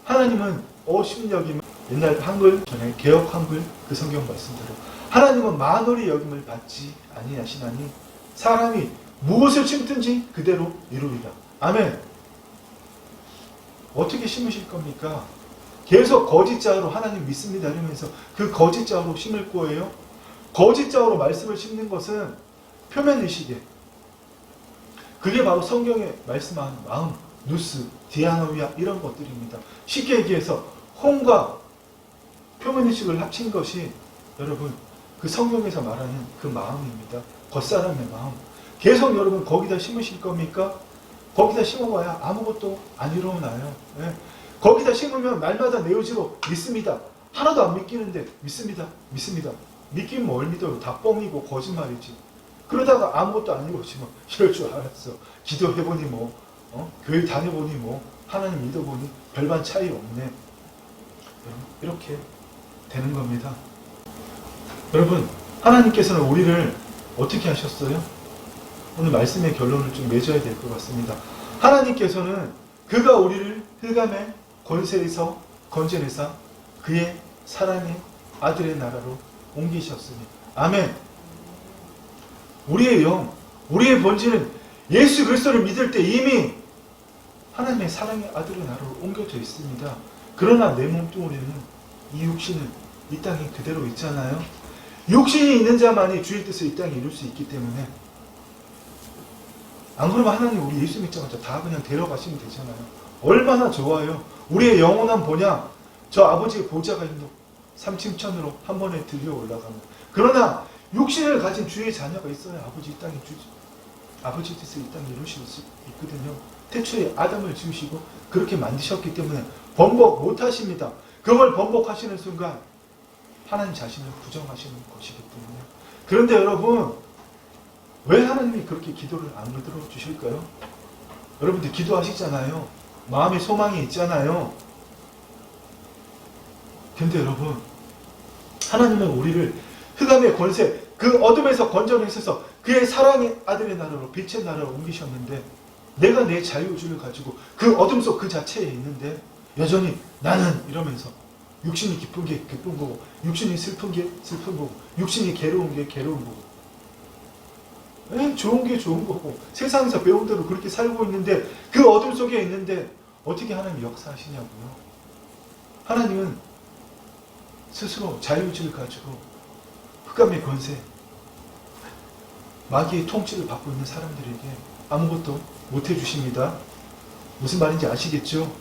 하나님은 신여김 옛날 한글 전에 개역 한글 그 성경 말씀대로 하나님은 만월의 여김을 받지 아니하시나니 사람이 무엇을 심든지 그대로 이루리라. 아멘. 어떻게 심으실 겁니까? 계속 거짓자로 하나님 믿습니다 이러면서 그 거짓자로 심을 거예요? 거짓자로 말씀을 심는 것은 표면의식에 그게 바로 성경에 말씀한 마음, 누스, 디아노이아 이런 것들입니다. 쉽게 얘기해서 혼과 표면의식을 합친 것이 여러분 그 성경에서 말하는 그 마음입니다. 겉사람의 마음. 계속 여러분 거기다 심으실 겁니까? 거기다 심어봐야 아무것도 안 일어나요. 네. 거기다 심으면 날마다 내 의지로 믿습니다. 하나도 안 믿기는데 믿습니다. 믿습니다. 믿긴 뭘 믿어요. 다 뻥이고 거짓말이지. 그러다가 아무것도 안 이루어지면 이럴 줄 알았어. 기도해보니 뭐 교회 다녀보니 뭐 하나님 믿어보니 별반 차이 없네. 이렇게 되는 겁니다. 여러분 하나님께서는 우리를 어떻게 하셨어요? 오늘 말씀의 결론을 좀 맺어야 될 것 같습니다. 하나님께서는 그가 우리를 흑암의 권세에서 건져내사 그의 사랑의 아들의 나라로 옮기셨으니 아멘. 우리의 영, 우리의 본질은 예수 그리스도를 믿을 때 이미 하나님의 사랑의 아들의 나라로 옮겨져 있습니다. 그러나 내 몸뚱아리는 이 육신은 이 땅에 그대로 있잖아요. 육신이 있는 자만이 주의 뜻을 이 땅에 이룰 수 있기 때문에 안 그러면 하나님 우리 예수 믿자마자 다 그냥 데려가시면 되잖아요. 얼마나 좋아요. 우리의 영원한 본향 저 아버지의 보좌가 있는 3층천으로 한 번에 들려 올라가는. 그러나 육신을 가진 주의 자녀가 있어야 아버지 뜻을 이 땅에 이루실 수 있거든요. 태초에 아담을 지으시고 그렇게 만드셨기 때문에 번복 못하십니다. 그걸 번복하시는 순간 하나님 자신을 부정하시는 것이기 때문에. 그런데 여러분 왜 하나님이 그렇게 기도를 안 들어주실까요? 여러분들 기도하시잖아요. 마음에 소망이 있잖아요. 근데 여러분 하나님은 우리를 흑암의 권세 그 어둠에서 건져내셔서 그의 사랑의 아들의 나라로 빛의 나라로 옮기셨는데 내가 내 자유의지를 가지고 그 어둠 속 그 자체에 있는데 여전히 나는 이러면서 육신이 기쁜 게 기쁜 거고 육신이 슬픈 게 슬픈 거고 육신이 괴로운 게 괴로운 거고 좋은 게 좋은 거고 세상에서 배운 대로 그렇게 살고 있는데 그 어둠 속에 있는데 어떻게 하나님 역사하시냐고요. 하나님은 스스로 자유의지를 가지고 흑암의 권세 마귀의 통치를 받고 있는 사람들에게 아무것도 못해주십니다. 무슨 말인지 아시겠죠?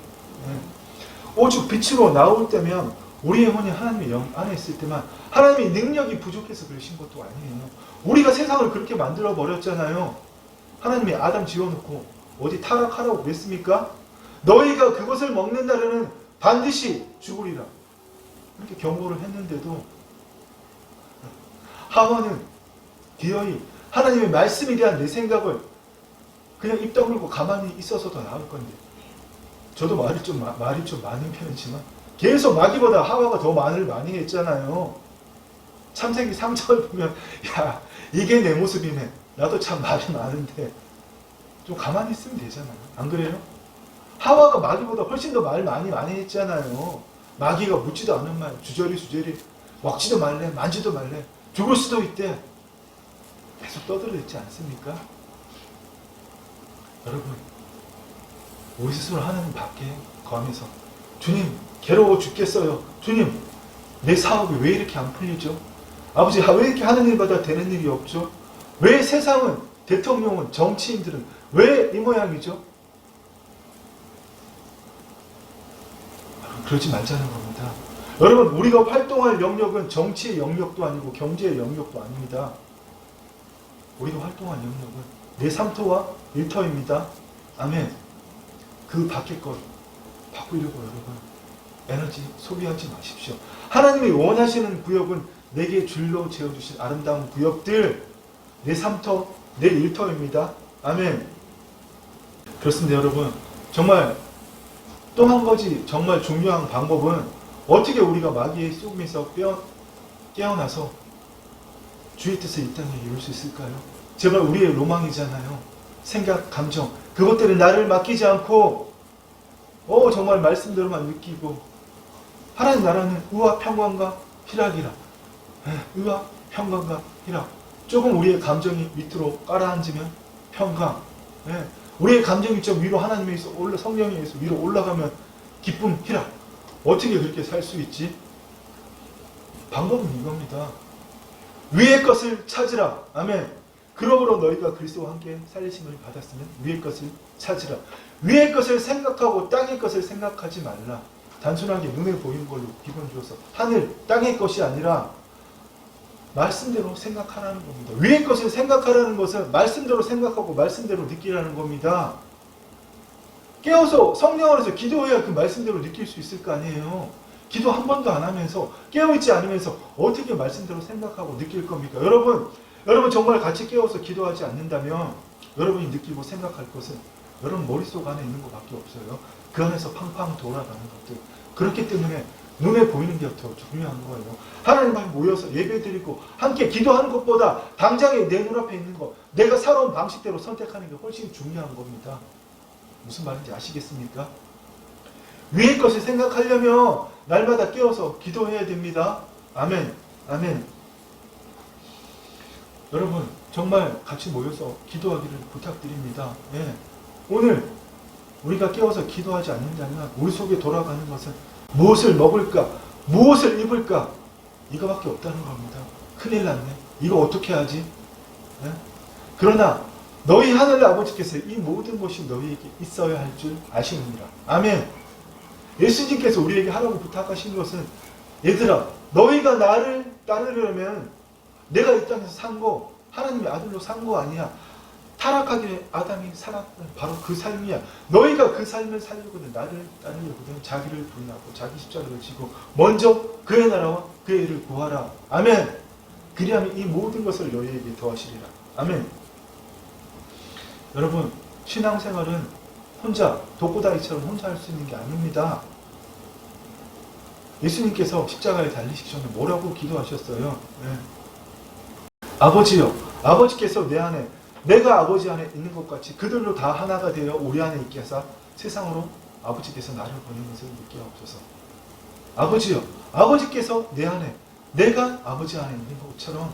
오직 빛으로 나올 때면 우리의 혼이 하나님의 영 안에 있을 때만 하나님의 능력이 부족해서 그러신 것도 아니에요. 우리가 세상을 그렇게 만들어 버렸잖아요. 하나님이 아담 지어놓고 어디 타락하라고 그랬습니까? 너희가 그것을 먹는 날에는 반드시 죽으리라 이렇게 경고를 했는데도 하와는 기어이 하나님의 말씀에 대한 내 생각을 그냥 입 다물고 가만히 있어서 더 나을 건데 저도 말이 좀 많은 편이지만 계속 마귀보다 하와가 더 말을 많이 했잖아요. 창세기 3장을 보면 야 이게 내 모습이네. 나도 참 말이 많은데 좀 가만히 있으면 되잖아요. 안 그래요? 하와가 마귀보다 훨씬 더 말 많이 했잖아요. 마귀가 묻지도 않은 말 주저리 먹지도 말래 만지도 말래 죽을 수도 있대 계속 떠들어댔지 않습니까? 여러분 우리 스스로 하나님 밖에 거하면서 주님 괴로워 죽겠어요. 주님 내 사업이 왜 이렇게 안 풀리죠? 아버지 왜 이렇게 하는 일마다 되는 일이 없죠? 왜 세상은 대통령은 정치인들은 왜 이 모양이죠? 그러지 말자는 겁니다. 여러분 우리가 활동할 영역은 정치의 영역도 아니고 경제의 영역도 아닙니다. 우리가 활동할 영역은 내 삼터와 일터입니다. 아멘. 그 밖의 것 바꾸려고 여러분 에너지 소비하지 마십시오. 하나님이 원하시는 구역은 내게 줄로 재어주신 아름다운 구역들 내 삼터, 내 일터입니다. 아멘. 그렇습니다 여러분. 정말 또 한 가지 정말 중요한 방법은 어떻게 우리가 마귀의 속임에서 깨어나서 주의 뜻을 이 땅에 이룰 수 있을까요? 제발 우리의 로망이잖아요. 생각, 감정, 그것들을 나를 맡기지 않고 정말 말씀대로만 느끼고, 하나님 나라는 의와 평강과 희락이라. 의와 평강과 희락. 조금 우리의 감정이 밑으로 깔아앉으면 평강. 우리의 감정이 좀 위로 하나님에 의해서 성령에 의해서 위로 올라가면 기쁨, 희락. 어떻게 그렇게 살 수 있지? 방법은 이겁니다. 위의 것을 찾으라. 아멘. 그러므로 너희가 그리스도와 함께 살리심을 받았으면 위의 것을 찾으라. 위의 것을 생각하고 땅의 것을 생각하지 말라. 단순하게 눈에 보이는 걸로 기분 주어서 하늘, 땅의 것이 아니라 말씀대로 생각하라는 겁니다. 위의 것을 생각하라는 것은 말씀대로 생각하고 말씀대로 느끼라는 겁니다. 깨어서 성령 안에서 기도해야 그 말씀대로 느낄 수 있을 거 아니에요. 기도 한 번도 안 하면서 깨어있지 않으면서 어떻게 말씀대로 생각하고 느낄 겁니까? 여러분 정말 같이 깨어서 기도하지 않는다면 여러분이 느끼고 생각할 것은 여러분 머릿속 안에 있는 것밖에 없어요. 그 안에서 팡팡 돌아가는 것들. 그렇기 때문에 눈에 보이는 게 더 중요한 거예요. 하나님 앞에 모여서 예배드리고 함께 기도하는 것보다 당장에 내 눈앞에 있는 것, 내가 살아온 방식대로 선택하는 게 훨씬 중요한 겁니다. 무슨 말인지 아시겠습니까? 위의 것을 생각하려면 날마다 깨어서 기도해야 됩니다. 아멘. 아멘. 여러분 정말 같이 모여서 기도하기를 부탁드립니다. 오늘 우리가 깨어서 기도하지 않는다면 우리 속에 돌아가는 것은 무엇을 먹을까? 무엇을 입을까? 이거밖에 없다는 겁니다. 큰일 났네. 이거 어떻게 하지? 그러나 너희 하늘 아버지께서 이 모든 것이 너희에게 있어야 할 줄 아시느니라. 아멘. 예수님께서 우리에게 하라고 부탁하신 것은 얘들아 너희가 나를 따르려면 내가 이 땅에서 산 거 하나님의 아들로 산 거 아니야. 타락하기에 아담이 살았던 바로 그 삶이야. 너희가 그 삶을 살려거든 나를 따르려거든 자기를 부인하고 자기 십자가를 지고 먼저 그의 나라와 그의 일을 구하라. 아멘. 그리하면 이 모든 것을 너희에게 더하시리라. 아멘. 여러분 신앙생활은 혼자 독고다이처럼 혼자 할 수 있는 게 아닙니다. 예수님께서 십자가에 달리시기 전에 뭐라고 기도하셨어요? 아버지요, 아버지께서 내 안에 내가 아버지 안에 있는 것 같이 그들로 다 하나가 되어 우리 안에 있게 하사 세상으로 아버지께서 나를 보낸 것을 믿게 하옵소서. 아버지요, 아버지께서 내 안에 내가 아버지 안에 있는 것처럼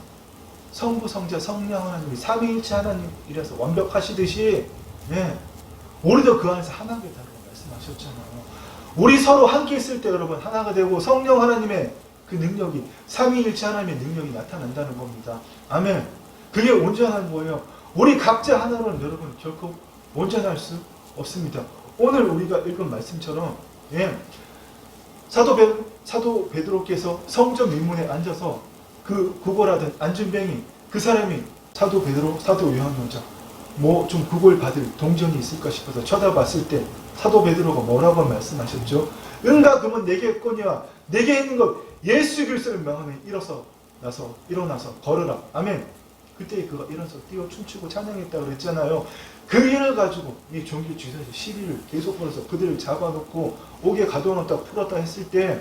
성부, 성자, 성령 하나님이 삼위일체 하나님이라서 완벽하시듯이 우리도 그 안에서 하나가 되라고 말씀하셨잖아요. 우리 서로 함께 있을 때 여러분 하나가 되고 성령 하나님의 그 능력이 삼위일체 하나님의 능력이 나타난다는 겁니다. 아멘. 그게 온전한 거예요. 우리 각자 하나로는 여러분 결코 온전할 수 없습니다. 오늘 우리가 읽은 말씀처럼 사도 베드로께서 성전 민문에 앉아서 그 구걸하던 안준뱅이 그 사람이 사도 베드로, 사도 요한 여자 뭐 좀 구걸 받을 동정이 있을까 싶어서 쳐다봤을 때 사도 베드로가 뭐라고 말씀하셨죠? 은과 금은 내게 있거니와 내게 있는 것 예수 그리스도를 명하며 일어나서 걸으라. 아멘. 그때 그가 일어나서 뛰어 춤추고 찬양했다고 그랬잖아요. 그 일을 가지고 이 종교 주사에서 시비를 계속 걸어서 그들을 잡아놓고 옥에 가둬놓다 풀었다 했을 때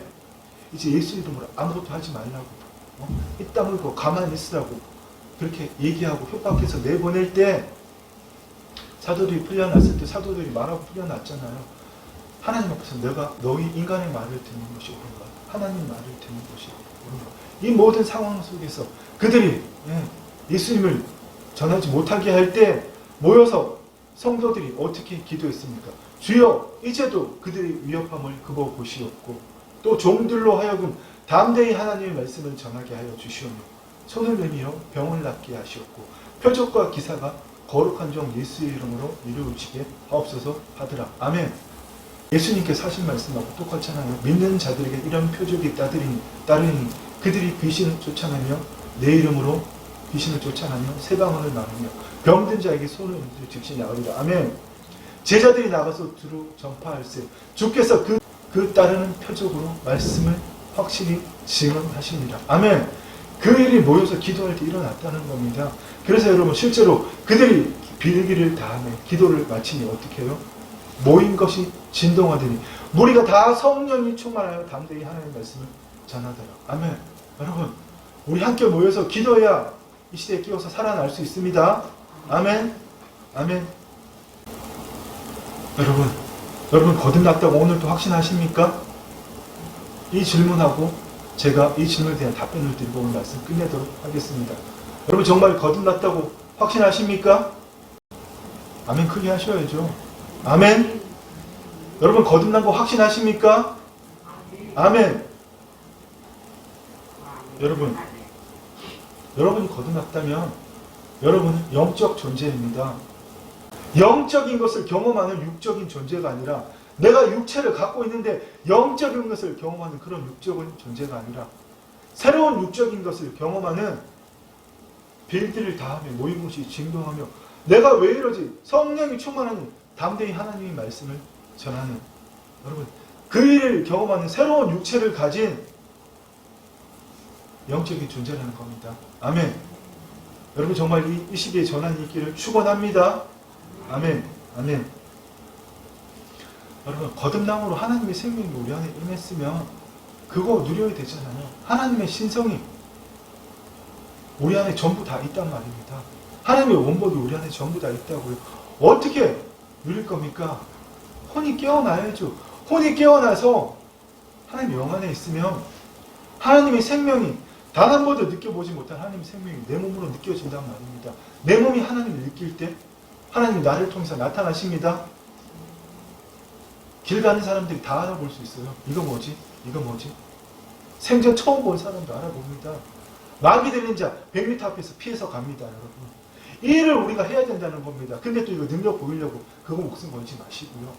이제 예수 이름으로 아무것도 하지 말라고 이 땅을 가만히 있으라고 그렇게 얘기하고 협박해서 내보낼 때 사도들이 풀려났을 때 사도들이 말하고 풀려났잖아요. 하나님 앞에서 내가 너희 인간의 말을 듣는 것이 옳은가 하나님 말을 듣는 것이 옳은가. 이 모든 상황 속에서 그들이 예수님을 전하지 못하게 할 때 모여서 성도들이 어떻게 기도했습니까? 주여 이제도 그들의 위협함을 그버보시옵고 또 종들로 하여금 담대히 하나님의 말씀을 전하게 하여 주시오며 손을 내밀어 병을 낫게 하시옵고 표적과 기사가 거룩한 종 예수의 이름으로 이루어지게 하옵소서 하더라. 아멘. 예수님께서 하신 말씀하고 똑같잖아요. 믿는 자들에게 이런 표적이 따르니 그들이 귀신을 쫓아내며 내 이름으로 귀신을 쫓아내며 새 방언을 말하며 병든 자에게 손을 얹어 즉시 나으리라. 아멘. 제자들이 나가서 두루 전파할세. 주께서 그 따르는 표적으로 말씀을 확실히 증언하시니라. 아멘. 그 일이 모여서 기도할 때 일어났다는 겁니다. 그래서 여러분 실제로 그들이 빌기를 다하며 기도를 마치니 어떻게 해요? 모인 것이 진동하더니 무리가 다 성령이 충만하여 담대히 하나님의 말씀을 전하더라. 아멘. 여러분 우리 함께 모여서 기도해야 이 시대에 끼어서 살아날 수 있습니다. 아멘. 아멘. 여러분 거듭났다고 오늘도 확신하십니까? 이 질문하고 제가 이 질문에 대한 답변을 드리고 오늘 말씀 끝내도록 하겠습니다. 여러분 정말 거듭났다고 확신하십니까? 아멘 크게 하셔야죠. 아멘. 여러분 거듭난 거 확신하십니까? 아멘. 여러분이 거듭났다면 여러분은 영적 존재입니다. 영적인 것을 경험하는 육적인 존재가 아니라 내가 육체를 갖고 있는데 영적인 것을 경험하는 그런 육적인 존재가 아니라 새로운 육적인 것을 경험하는 빌드를 다하며 모임없이 진동하며 내가 왜 이러지? 성령이 충만하는 담대히 하나님의 말씀을 전하는 여러분 그 일을 경험하는 새로운 육체를 가진 영적인 존재라는 겁니다. 아멘. 여러분 정말 이 시기에 전환이 있기를 축원합니다. 아멘. 아멘. 여러분 거듭남으로 하나님의 생명이 우리 안에 임했으면 그거 누려야 되잖아요. 하나님의 신성이 우리 안에 전부 다 있단 말입니다. 하나님의 원복이 우리 안에 전부 다 있다고요. 어떻게 누릴 겁니까? 혼이 깨어나야죠. 혼이 깨어나서 하나님 영 안에 있으면 하나님의 생명이 단 한 번도 느껴보지 못한 하나님의 생명이 내 몸으로 느껴진단 말입니다. 내 몸이 하나님을 느낄 때 하나님이 나를 통해서 나타나십니다. 길 가는 사람들이 다 알아볼 수 있어요. 이거 뭐지? 이거 뭐지? 생전 처음 본 사람도 알아봅니다. 마귀 들린 자 100m 앞에서 피해서 갑니다. 여러분. 이 일을 우리가 해야 된다는 겁니다. 근데 또 이거 능력 보이려고 그거 목숨 걸지 마시고요.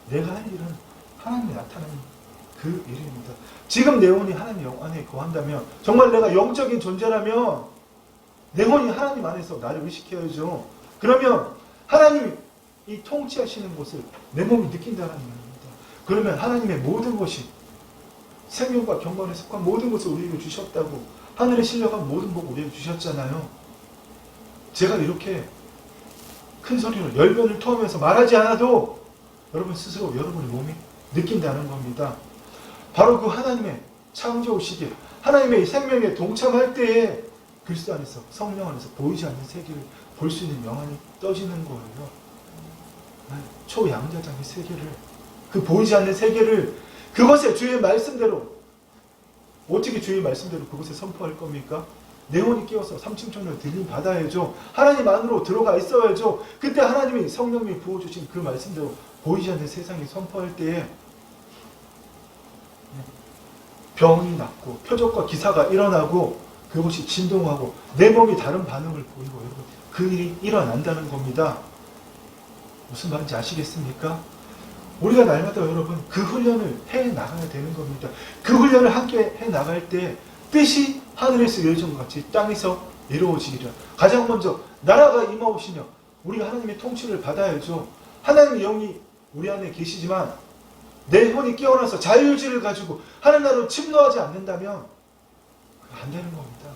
내가 할 일은 하나님이 나타나는 그 일입니다. 지금 내 혼이 하나님 영 안에 거한다면 정말 내가 영적인 존재라면 내 혼이 하나님 안에서 나를 의식해야죠. 그러면 하나님이 이 통치하시는 것을 내 몸이 느낀다는 말입니다. 그러면 하나님의 모든 것이 생명과 경건에 속한 모든 것을 우리에게 주셨다고 하늘에 실려간 모든 복 우리에게 주셨잖아요. 제가 이렇게 큰 소리로 열변을 토하면서 말하지 않아도 여러분 스스로 여러분의 몸이 느낀다는 겁니다. 바로 그 하나님의 창조 시기에 하나님의 생명에 동참할 때에 그리스도 안에서 성령 안에서 보이지 않는 세계를 볼 수 있는 영안이 떠지는 거예요. 초양자장의 세계를 그 보이지 않는 세계를 그것에 주의 말씀대로 어떻게 주의 말씀대로 그것에 선포할 겁니까? 내 혼이 깨어서 삼층천을 들림 받아야죠. 하나님 안으로 들어가 있어야죠. 그때 하나님이 성령님이 부어주신 그 말씀대로 보이지 않는 세상에 선포할 때에 병이 낫고 표적과 기사가 일어나고 그것이 진동하고 내 몸이 다른 반응을 보이고 여러분 그 일이 일어난다는 겁니다. 무슨 말인지 아시겠습니까? 우리가 날마다 여러분 그 훈련을 해나가야 되는 겁니다. 그 훈련을 함께 해나갈 때 뜻이 하늘에서 이루어진 것 같이 땅에서 이루어지리라. 가장 먼저 나라가 임하오시며 우리가 하나님의 통치를 받아야죠. 하나님의 영이 우리 안에 계시지만 내 혼이 깨어나서 자유의지를 가지고 하나님 나라로 침노하지 않는다면 안 되는 겁니다.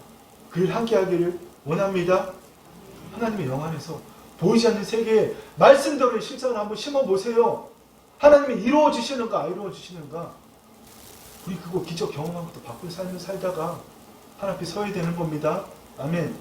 그 일 함께 하기를 원합니다. 하나님의 영 안에서 보이지 않는 세계에 말씀대로의 실상을 한번 심어보세요. 하나님이 이루어지시는가 안 이루어지시는가. 우리 그거 기적 경험한 것도 바꾼 삶을 살다가 하나님 앞에 서야 되는 겁니다. 아멘.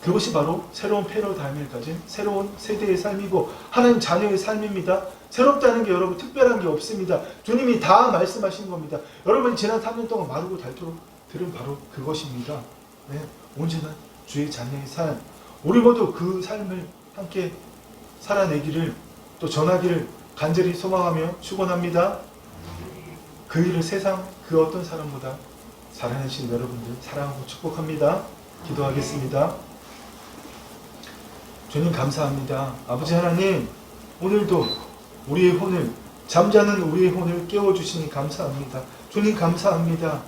그것이 바로 새로운 패러다임을 가진 새로운 세대의 삶이고 하나님 자녀의 삶입니다. 새롭다는 게 여러분 특별한 게 없습니다. 주님이 다 말씀하신 겁니다. 여러분이 지난 3년 동안 마르고 닳도록 들은 바로 그것입니다. 네, 언제나 주의 자녀의 삶. 우리 모두 그 삶을 함께 살아내기를 또 전하기를 간절히 소망하며 축원합니다. 그 일을 세상 그 어떤 사람보다 살아내신 여러분들 사랑하고 축복합니다. 기도하겠습니다. 주님 감사합니다. 아버지 하나님 오늘도 우리의 혼을 잠자는 우리의 혼을 깨워주시니 감사합니다. 주님 감사합니다.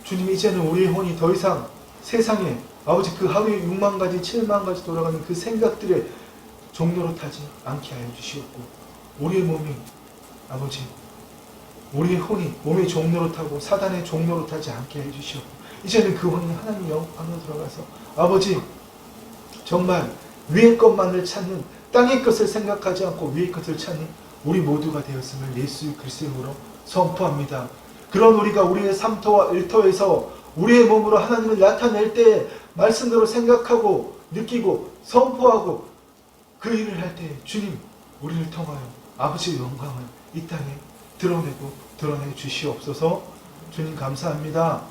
주님 이제는 우리의 혼이 더 이상 세상에 아버지 그 하루에 6만 가지 7만 가지 돌아가는 그 생각들에 종로로 타지 않게 하여 주시옵고 우리의 몸이 아버지 우리의 혼이 몸의 종로로 타고 사단의 종로로 타지 않게 해 주시옵고 이제는 그 혼이 하나님 영 안으로 들어가서 아버지 정말 위의 것만을 찾는 땅의 것을 생각하지 않고 위의 것을 찾는 우리 모두가 되었음을 예수 그리스도의 이름으로 선포합니다. 그런 우리가 우리의 삶터와 일터에서 우리의 몸으로 하나님을 나타낼 때 말씀대로 생각하고 느끼고 선포하고 그 일을 할 때 주님 우리를 통하여 아버지의 영광을 이 땅에 드러내 주시옵소서. 주님 감사합니다.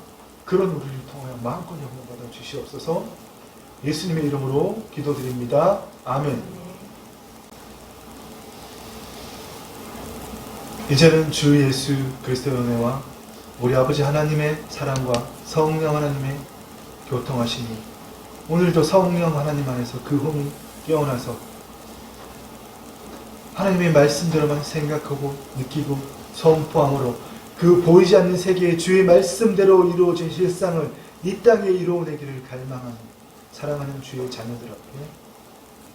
그런 우리를 통하여 마음껏 영광받아 주시옵소서. 예수님의 이름으로 기도드립니다. 아멘. 이제는 주 예수 그리스도의 은혜와 우리 아버지 하나님의 사랑과 성령 하나님의 교통하심이 오늘도 성령 하나님 안에서 그 혼이 깨어나서 하나님의 말씀대로만 생각하고 느끼고 선포함으로 그 보이지 않는 세계의 주의 말씀대로 이루어진 실상을 이 땅에 이루어내기를 갈망하는 사랑하는 주의 자녀들 앞에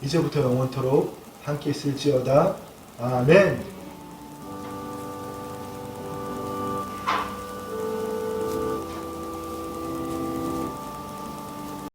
이제부터 영원토록 함께 있을지어다. 아멘.